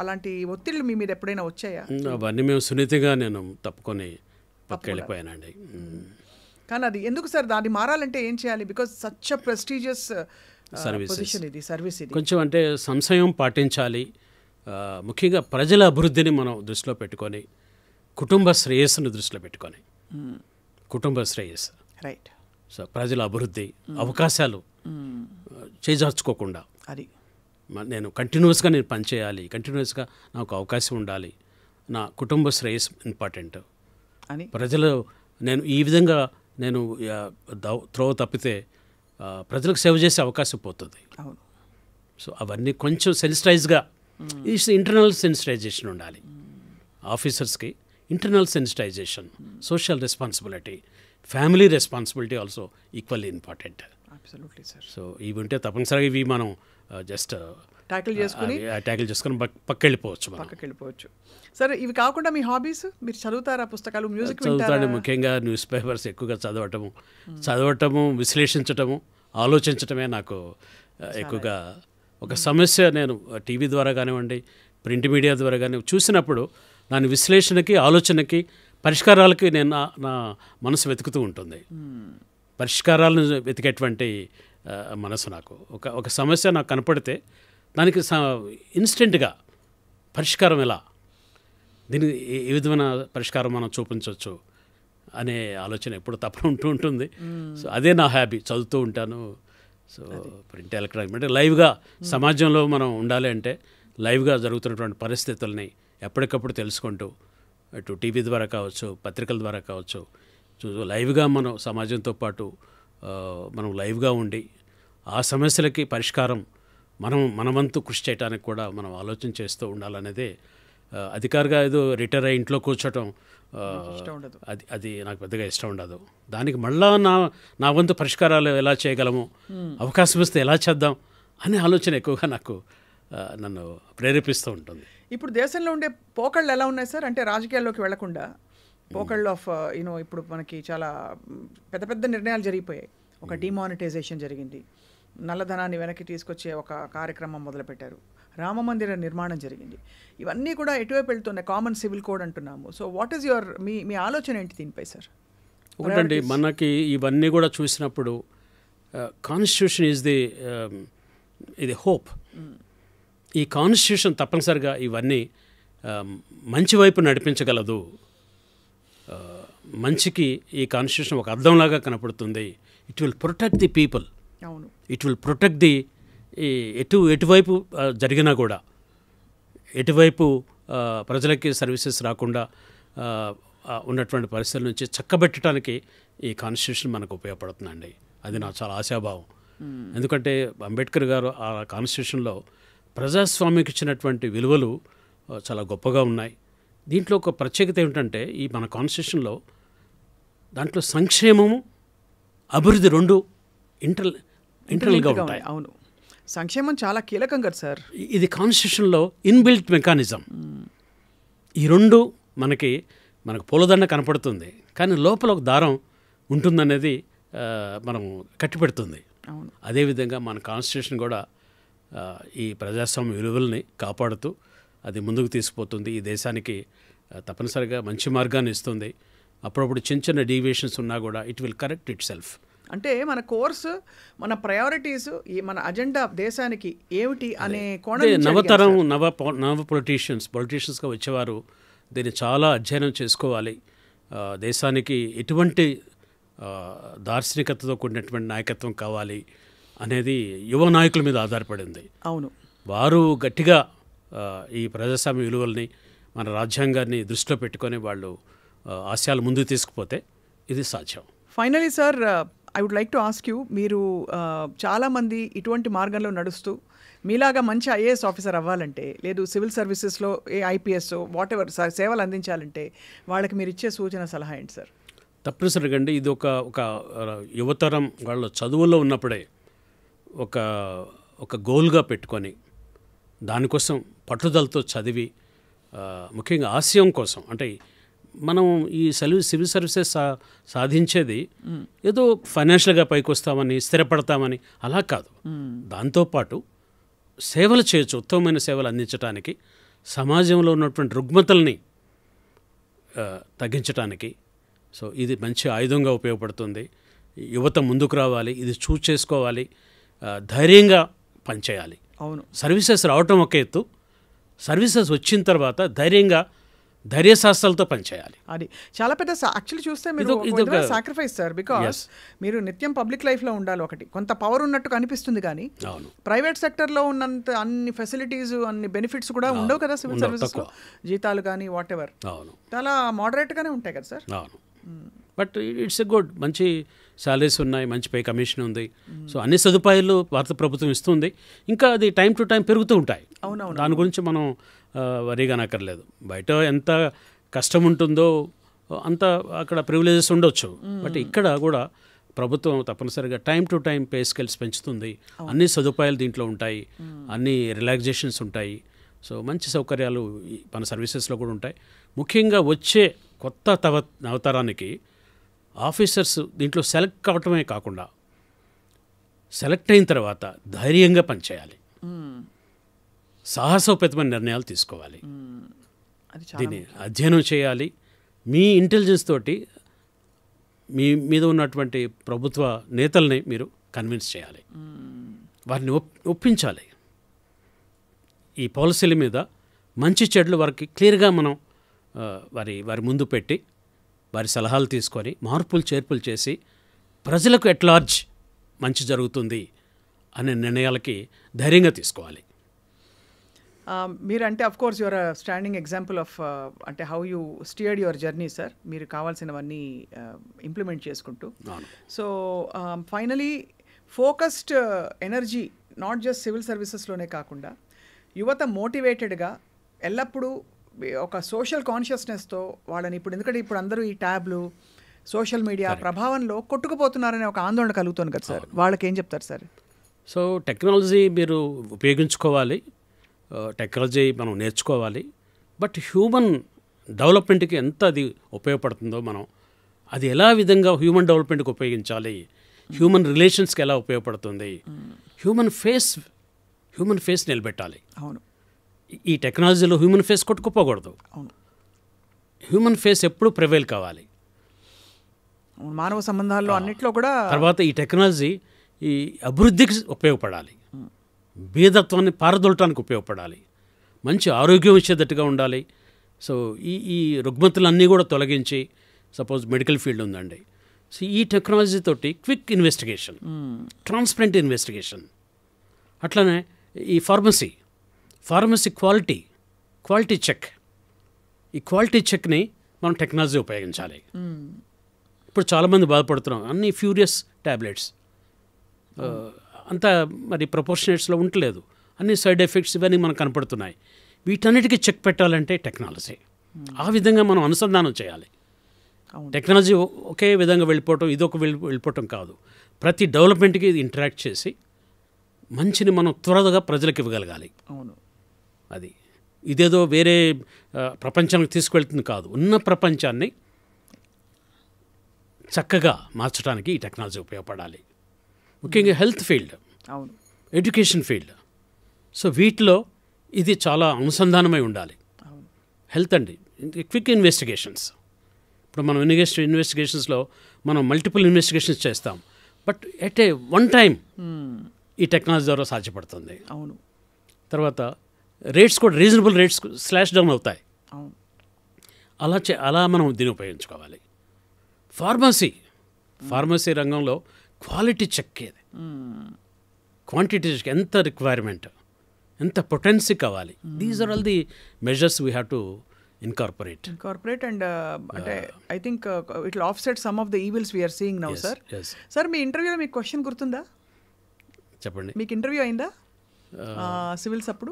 అలాంటి ఒత్తిళ్ళు మీ మీద ఎప్పుడైనా వచ్చాయా? అవన్నీ మేము సున్నితంగా నేను తప్పుకొని పక్కకెళ్ళిపోయానండి. కానీ అది ఎందుకు సార్? దాన్ని మారాలంటే ఏం చేయాలి? Because such a prestigious position ఇది, సర్వీస్ ఇది. కొంచెం అంటే సంశయం పాటించాలి. ముఖ్యంగా ప్రజల అభివృద్ధిని మనం దృష్టిలో పెట్టుకొని, కుటుంబ శ్రేయస్సును దృష్టిలో పెట్టుకొని, కుటుంబ శ్రేయస్సు, రైట్. సో ప్రజల అభివృద్ధి, అవకాశాలు చేజార్చుకోకుండా అది నేను కంటిన్యూస్గా నేను పనిచేయాలి, కంటిన్యూస్గా నాకు అవకాశం ఉండాలి, నా కుటుంబ శ్రేయస్ ఇంపార్టెంట్ అని ప్రజలు నేను ఈ విధంగా నేను త్రోవ తప్పితే ప్రజలకు సేవ చేసే అవకాశం పోతుంది. అవును. సో అవన్నీ కొంచెం సెన్సిటైజ్గా, ఇంటర్నల్ సెన్సిటైజేషన్ ఉండాలి ఆఫీసర్స్కి. Internal sensitisation, social responsibility, family responsibility also equally important. Absolutely sir. So ఇవి ఉంటే తప్పనిసరిగా ఇవి మనం జస్ట్ ట్యాకిల్ చేసుకుని పక్కకెళ్ళిపోవచ్చు. సార్, ఇవి కాకుండా మీ హాబీస్? మీరు చదువుతారా? పుస్తకాలు, మ్యూజిక్ చదువుతాను. ముఖ్యంగా న్యూస్ పేపర్స్ ఎక్కువగా చదవటము, విశ్లేషించటము, ఆలోచించటమే నాకు ఎక్కువగా ఒక సమస్య. నేను టీవీ ద్వారా కానివ్వండి, ప్రింట్ మీడియా ద్వారా కానీ చూసినప్పుడు దాని విశ్లేషణకి, ఆలోచనకి పరిష్కారాలకి నేను నా మనసు వెతుకుతూ ఉంటుంది. పరిష్కారాలను వెతికేటువంటి మనసు నాకు. ఒక సమస్య నాకు కనపడితే దానికి ఇన్స్టెంట్గా పరిష్కారం ఎలా, దీనికి ఏ విధమైన పరిష్కారం మనం చూపించవచ్చు అనే ఆలోచన ఎప్పుడు తప్పకుండా ఉంటూ ఉంటుంది. సో అదే నా హ్యాబీ. చదువుతూ ఉంటాను. సో ప్రింట్ ఎలక్ట్రానిక్ అంటే లైవ్గా సమాజంలో మనం ఉండాలి అంటే లైవ్గా జరుగుతున్నటువంటి పరిస్థితుల్ని ఎప్పటికప్పుడు తెలుసుకుంటూ అటు టీవీ ద్వారా కావచ్చు, పత్రికల ద్వారా కావచ్చు, లైవ్గా మనం సమాజంతో పాటు మనం లైవ్గా ఉండి ఆ సమస్యలకి పరిష్కారం మన వంతు కృషి చేయడానికి కూడా మనం ఆలోచన చేస్తూ ఉండాలనేదే. అధికారిగా ఏదో రిటైర్ అయ్యి ఇంట్లో కూర్చోటం అది నాకు పెద్దగా ఇష్టం ఉండదు. దానికి మళ్ళా నా వంతు పరిష్కారాలు ఎలా చేయగలము, అవకాశం ఇస్తే ఎలా చేద్దాం అనే ఆలోచన ఎక్కువగా నన్ను ప్రేరేపిస్తూ ఉంటుంది. ఇప్పుడు దేశంలో ఉండే పోకళ్ళు ఎలా ఉన్నాయి సార్? అంటే రాజకీయాల్లోకి వెళ్లకుండా పోకళ్ళు ఆఫ్ ఇప్పుడు మనకి చాలా పెద్ద పెద్ద నిర్ణయాలు జరిగిపోయాయి. ఒక డిమానిటైజేషన్ జరిగింది, నల్లధనాన్ని వెనక్కి తీసుకొచ్చే ఒక కార్యక్రమం మొదలుపెట్టారు, రామమందిర నిర్మాణం జరిగింది. ఇవన్నీ కూడా ఎటువైపు వెళ్తున్నాయి? కామన్ సివిల్ కోడ్ అంటున్నాము. సో వాట్ ఈస్ యువర్ మీ ఆలోచన ఏంటి దీనిపై సార్? ఒకటండి, మనకి ఇవన్నీ కూడా చూసినప్పుడు కాన్స్టిట్యూషన్ ఈజ్ ఇది హోప్. ఈ కాన్స్టిట్యూషన్ తప్పనిసరిగా ఇవన్నీ మంచి వైపు నడిపించగలదు. మంచికి ఈ కాన్స్టిట్యూషన్ ఒక అర్థంలాగా కనపడుతుంది. It will protect the people. అవును, ఇట్ విల్ ప్రొటెక్ట్ ది ఎటువైపు జరిగినా కూడా, ఎటువైపు ప్రజలకి సర్వీసెస్ రాకుండా ఉన్నటువంటి పరిస్థితుల నుంచి చక్కబెట్టడానికి ఈ కాన్స్టిట్యూషన్ మనకు ఉపయోగపడుతుందండి. అది నాకు చాలా ఆశాభావం. ఎందుకంటే అంబేద్కర్ గారు ఆ కాన్స్టిట్యూషన్లో ప్రజాస్వామ్యకి ఇచ్చినటువంటి విలువలు చాలా గొప్పగా ఉన్నాయి. దీంట్లో ఒక ప్రత్యేకత ఏమిటంటే ఈ మన కాన్స్టిట్యూషన్లో దాంట్లో సంక్షేమము, అభివృద్ధి రెండు ఇంటర్నల్గా ఉంటాయి. అవును, సంక్షేమం చాలా కీలకం కదా సార్. ఇది కాన్స్టిట్యూషన్లో ఇన్బిల్ట్ మెకానిజం. ఈ రెండు మనకు పూలదండ కనపడుతుంది, కానీ లోపల ఒక దారం ఉంటుందనేది మనం కట్టిపెడుతుంది. అదేవిధంగా మన కాన్స్టిట్యూషన్ కూడా ఈ ప్రజాస్వామ్య విలువల్ని కాపాడుతూ అది ముందుకు తీసుకుపోతుంది. ఈ దేశానికి తప్పనిసరిగా మంచి మార్గాన్ని ఇస్తుంది. అప్పుడప్పుడు చిన్న చిన్న డీవియేషన్స్ ఉన్నా కూడా it will correct it self. అంటే మన కోర్సు, మన ప్రయారిటీస్, మన అజెండా దేశానికి ఏమిటి అనే కోణం నవతరం నవ పొలిటీషియన్స్గా వచ్చేవారు దీన్ని చాలా అధ్యయనం చేసుకోవాలి. దేశానికి ఎటువంటి దార్శనికతతో కూడినటువంటి నాయకత్వం కావాలి అనేది యువ నాయకుల మీద ఆధారపడింది. అవును, వారు గట్టిగా ఈ ప్రజాస్వామ్య విలువల్ని, మన రాజ్యాంగాన్ని దృష్టిలో పెట్టుకొని వాళ్ళు ఆశయాలు ముందుకు తీసుకుపోతే ఇది సాధ్యం. Finally sir, I would like to ask you, మీరు చాలామంది ఇటువంటి మార్గంలో నడుస్తూ మీలాగా మంచి ఐఏఎస్ ఆఫీసర్ అవ్వాలంటే, లేదు సివిల్ సర్వీసెస్లో ఐపీఎస్ వాట్ ఎవర్ సేవలు అందించాలంటే వాళ్ళకి మీరు ఇచ్చే సూచన, సలహా ఏంటి సార్? తప్పనిసరిగా అండి, ఇది ఒక యువతరం వాళ్ళు చదువుల్లో ఉన్నప్పుడే ఒక గోల్గా పెట్టుకొని దానికోసం పట్టుదలతో చదివి, ముఖ్యంగా ఆశయం కోసం, అంటే మనం ఈ సివిల్ సర్వీసెస్ సాధించేది ఏదో ఫైనాన్షియల్గా పైకి వస్తామని, స్థిరపడతామని అలా కాదు. దాంతోపాటు సేవలు చేయొచ్చు, ఉత్తమమైన సేవలు అందించడానికి, సమాజంలో ఉన్నటువంటి రుగ్మతల్ని తగ్గించడానికి. సో ఇది మంచి ఆయుధంగా ఉపయోగపడుతుంది. యువత ముందుకు రావాలి, ఇది చూస్ చేసుకోవాలి, ధైర్యంగా పనిచేయాలి. అవును, సర్వీసెస్ రావటం ఒక ఎత్తు, సర్వీసెస్ వచ్చిన తర్వాత ధైర్యశాస్త్రాలతో పనిచేయాలి. అది చాలా పెద్ద యాక్చువల్లీ చూస్తే మీరు సాక్రిఫైస్ సార్. బికాస్ మీరు నిత్యం పబ్లిక్ లైఫ్లో ఉండాలి. ఒకటి కొంత పవర్ ఉన్నట్టు కనిపిస్తుంది, కానీ ప్రైవేట్ సెక్టర్లో ఉన్నంత అన్ని ఫెసిలిటీస్, అన్ని బెనిఫిట్స్ కూడా ఉండవు కదా సివిల్ సర్వీసెస్లో. జీతాలు కానీ వాట్ ఎవర్ చాలా మోడరేట్గానే ఉంటాయి కదా సార్. అవును, బట్ ఇట్స్ ఎ గుడ్, మంచి శాలరీస్ ఉన్నాయి, మంచి పే కమిషన్ ఉంది. సో అన్ని సదుపాయాలు భారత ప్రభుత్వం ఇస్తుంది. ఇంకా అది టైం టు టైం పెరుగుతూ ఉంటాయి. అవునవును, దాని గురించి మనం వరీగా నక్కర్లేదు. బయట ఎంత కష్టం ఉంటుందో అంత అక్కడ ప్రివిలేజెస్ ఉండొచ్చు, బట్ ఇక్కడ కూడా ప్రభుత్వం తప్పనిసరిగా time to time pay scales పెంచుతుంది. అన్ని సదుపాయాలు దీంట్లో ఉంటాయి, అన్ని రిలాక్సేషన్స్ ఉంటాయి. సో మంచి సౌకర్యాలు మన సర్వీసెస్లో కూడా ఉంటాయి. ముఖ్యంగా వచ్చే కొత్త నవతరానికి ఆఫీసర్స్ దీంట్లో సెలెక్ట్ కావటమే కాకుండా, సెలెక్ట్ అయిన తర్వాత ధైర్యంగా పనిచేయాలి, సాహసోపేతమైన నిర్ణయాలు తీసుకోవాలి, దీన్ని అధ్యయనం చేయాలి, మీ ఇంటెలిజెన్స్ తోటి మీ మీద ఉన్నటువంటి ప్రభుత్వ నేతల్ని మీరు కన్విన్స్ చేయాలి, వారిని ఒప్పించాలి. ఈ పాలసీల మీద మంచి చెడ్ల వరకు క్లియర్గా మనం వారి ముందు పెట్టి వారి సలహాలు తీసుకొని మార్పులు చేర్పులు చేసి ప్రజలకు ఎట్ లార్జ్ మంచి జరుగుతుంది అనే నిర్ణయాలకి ధైర్యంగా తీసుకోవాలి. మీరంటే of course your standing example of అంటే how you steered your journey sir, మీరు కావాల్సినవన్నీ ఇంప్లిమెంట్ చేసుకుంటూ. So finally focused energy not just civil సర్వీసెస్లోనే కాకుండా యువత మోటివేటెడ్గా ఎల్లప్పుడూ ఒక సోషల్ కాన్షియస్నెస్తో వాళ్ళని ఎందుకంటే ఇప్పుడు అందరూ ఈ ట్యాబ్లు సోషల్ మీడియా ప్రభావంలో కొట్టుకుపోతున్నారనే ఒక ఆందోళన కలుగుతుంది కదా సార్, వాళ్ళకి ఏం చెప్తారు సార్? సో టెక్నాలజీ మీరు ఉపయోగించుకోవాలి, టెక్నాలజీ మనం నేర్చుకోవాలి, బట్ హ్యూమన్ డెవలప్మెంట్కి ఎంత అది ఉపయోగపడుతుందో మనం అది ఎలా విధంగా హ్యూమన్ డెవలప్మెంట్కి ఉపయోగించాలి, హ్యూమన్ రిలేషన్స్కి ఎలా ఉపయోగపడుతుంది, హ్యూమన్ ఫేస్ నిలబెట్టాలి. అవును, ఈ టెక్నాలజీలో హ్యూమన్ ఫేస్ కొట్టుకుపోకూడదు. అవును, హ్యూమన్ ఫేస్ ఎప్పుడు ప్రివైల్ కావాలి. మానవ సంబంధాల్లో అన్నిట్లో కూడా. తర్వాత ఈ టెక్నాలజీ ఈ అభివృద్ధికి ఉపయోగపడాలి, బీదత్వాన్ని పారదోలటానికి ఉపయోగపడాలి, మంచి ఆరోగ్యం ఇచ్చేటట్టుగా ఉండాలి. సో ఈ రుగ్మతులన్నీ కూడా తొలగించి, సపోజ్ మెడికల్ ఫీల్డ్ ఉందండి, సో ఈ టెక్నాలజీ తోటి క్విక్ ఇన్వెస్టిగేషన్, ట్రాన్స్పరెంట్ ఇన్వెస్టిగేషన్, అట్లనే ఈ ఫార్మసీ క్వాలిటీ చెక్, ఈ క్వాలిటీ చెక్ని మనం టెక్నాలజీ ఉపయోగించాలి. ఇప్పుడు చాలామంది బాధపడుతున్నాం, అన్ని ఫ్యూరియస్ ట్యాబ్లెట్స్ అంతా మరి ప్రపోర్షనేట్స్లో ఉండలేదు, అన్ని సైడ్ ఎఫెక్ట్స్ ఇవన్నీ మనకు కనపడుతున్నాయి. వీటన్నిటికీ చెక్ పెట్టాలంటే టెక్నాలజీ, ఆ విధంగా మనం అనుసంధానం చేయాలి. టెక్నాలజీ ఒకే విధంగా వెళ్ళిపోవటం, ఇదొక వెళ్ళిపోవటం కాదు, ప్రతి డెవలప్మెంట్కి ఇది ఇంటరాక్ట్ చేసి మంచిని మనం త్వరగా ప్రజలకు ఇవ్వగలగాలి. అవును, అది ఇదేదో వేరే ప్రపంచానికి తీసుకువెళ్తుంది కాదు, ఉన్న ప్రపంచాన్ని చక్కగా మార్చడానికి ఈ టెక్నాలజీ ఉపయోగపడాలి. ముఖ్యంగా హెల్త్ ఫీల్డ్, అవును, ఎడ్యుకేషన్ ఫీల్డ్, సో వీటిలో ఇది చాలా అనుసంధానమై ఉండాలి. హెల్త్ అండి, క్విక్ ఇన్వెస్టిగేషన్స్, ఇప్పుడు మనం ఇన్వెస్టిగేషన్స్లో మనం మల్టిపుల్ ఇన్వెస్టిగేషన్స్ చేస్తాం, but at a one time ఈ టెక్నాలజీ ద్వారా సాధ్యపడుతుంది. అవును, తర్వాత రేట్స్ కూడా రీజనబుల్ రేట్స్ స్లాష్ డౌన్ అవుతాయి. అలా మనం దీన్ని ఉపయోగించుకోవాలి. ఫార్మసీ రంగంలో క్వాలిటీ చెక్, ఏది క్వాంటిటీ చెక్, ఎంత రిక్వైర్మెంట్, ఎంత పొటెన్సీ కావాలి, these are all the measures we have to incorporate and అంటే I think it will offset some of the evils we're seeing now. Sir మీ ఇంటర్వ్యూలో మీకు క్వశ్చన్ గుర్తుందా? చెప్పండి. మీకు ఇంటర్వ్యూ అయిందా సివిల్స్ అప్పుడు?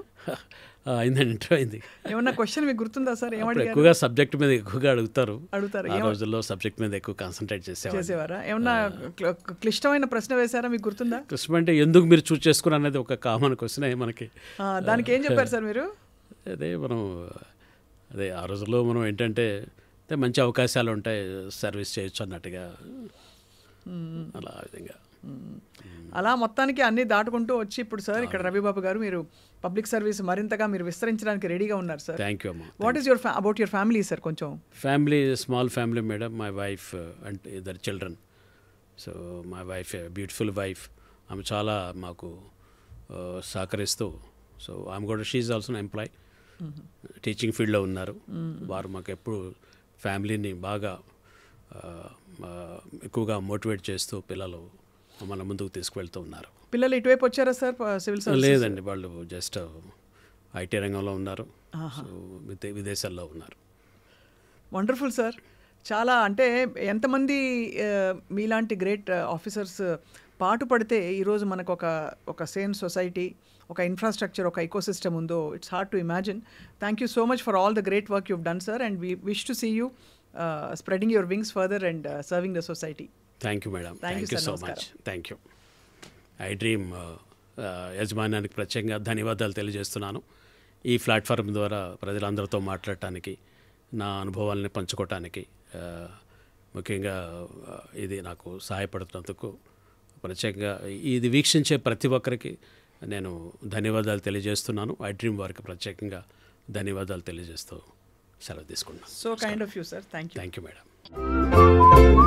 అయిందండి, ఇంటర్వ్యూ అయింది. ఏమన్నా క్వశ్చన్ మీకు గుర్తుందా సార్? ఎక్కువగా సబ్జెక్ట్ మీద ఎక్కువగా అడుగుతారు. ఆ రోజుల్లో సబ్జెక్ట్ మీద ఎక్కువ కాన్సన్ట్రేట్ చేసేవారా? ఏమన్నా క్లిష్టమైన ప్రశ్న వేశారా, మీకు గుర్తుందా? క్లిష్టం అంటే ఎందుకు మీరు చూస్ చేసుకున్నారు అనేది ఒక కామన్ క్వశ్చన్ మనకి. దానికి ఏం చెప్పారు సార్ మీరు? అదే ఆ రోజుల్లో మనం ఏంటంటే మంచి అవకాశాలు ఉంటాయి, సర్వీస్ చేయొచ్చు అన్నట్టుగా, అలా విధంగా అలా మొత్తానికి అన్నీ దాటుకుంటూ వచ్చి ఇప్పుడు సార్ ఇక్కడ రవిబాబు గారు మీరు పబ్లిక్ సర్వీస్ మరింతగా మీరు విస్తరించడానికి రెడీగా ఉన్నారు సార్. థ్యాంక్ యూ అమ్మా. What is about your family sir? కొంచెం family, small family madam, my wife and ఇద్దరు children. So my wife beautiful wife, ఆమె చాలా మాకు సహకరిస్తూ, సో ఆమె కూడా షీఈ్ ఆల్సో ఎంప్లాయ్, టీచింగ్ ఫీల్డ్లో ఉన్నారు. వారు మాకు ఎప్పుడు ఫ్యామిలీని బాగా ఎక్కువగా మోటివేట్ చేస్తూ పిల్లలు మన ముందుకు తీసుకువెళ్తూ ఉన్నారు. పిల్లలు ఇటువైపు వచ్చారా సార్ సివిల్ సర్వీస్? లేదండి, వాళ్ళు జస్ట్ ఐటీ రంగంలో ఉన్నారు, విదేశాల్లో ఉన్నారు. Wonderful sir. చాలా అంటే ఎంతమంది మీలాంటి గ్రేట్ ఆఫీసర్స్ పాటుపడితే ఈరోజు మనకు ఒక సేమ్ సొసైటీ, ఒక ఇన్ఫ్రాస్ట్రక్చర్, ఒక ఎకోసిస్టమ్ ఉందో, it's hard to imagine. Thank you so much for all the great work you've done sir, and we wish to see you spreading your wings further and serving the society. Thank you madam, thank you so much. Thank you. I dream యజమానానికి ప్రత్యేకంగా ధన్యవాదాలు తెలియజేస్తున్నాను. ఈ ప్లాట్ఫామ్ ద్వారా ప్రజలందరితో మాట్లాడటానికి, నా అనుభవాలని పంచుకోవటానికి, ముఖ్యంగా ఇది నాకు సహాయపడుతున్నందుకు ప్రత్యేకంగా ఇది వీక్షించే ప్రతి ఒక్కరికి నేను ధన్యవాదాలు తెలియజేస్తున్నాను. ఐ డ్రీమ్ వారికి ప్రత్యేకంగా ధన్యవాదాలు తెలియజేస్తూ సెలవు తీసుకుంటున్నాను. So kind of you sir. Thank you. Thank you madam.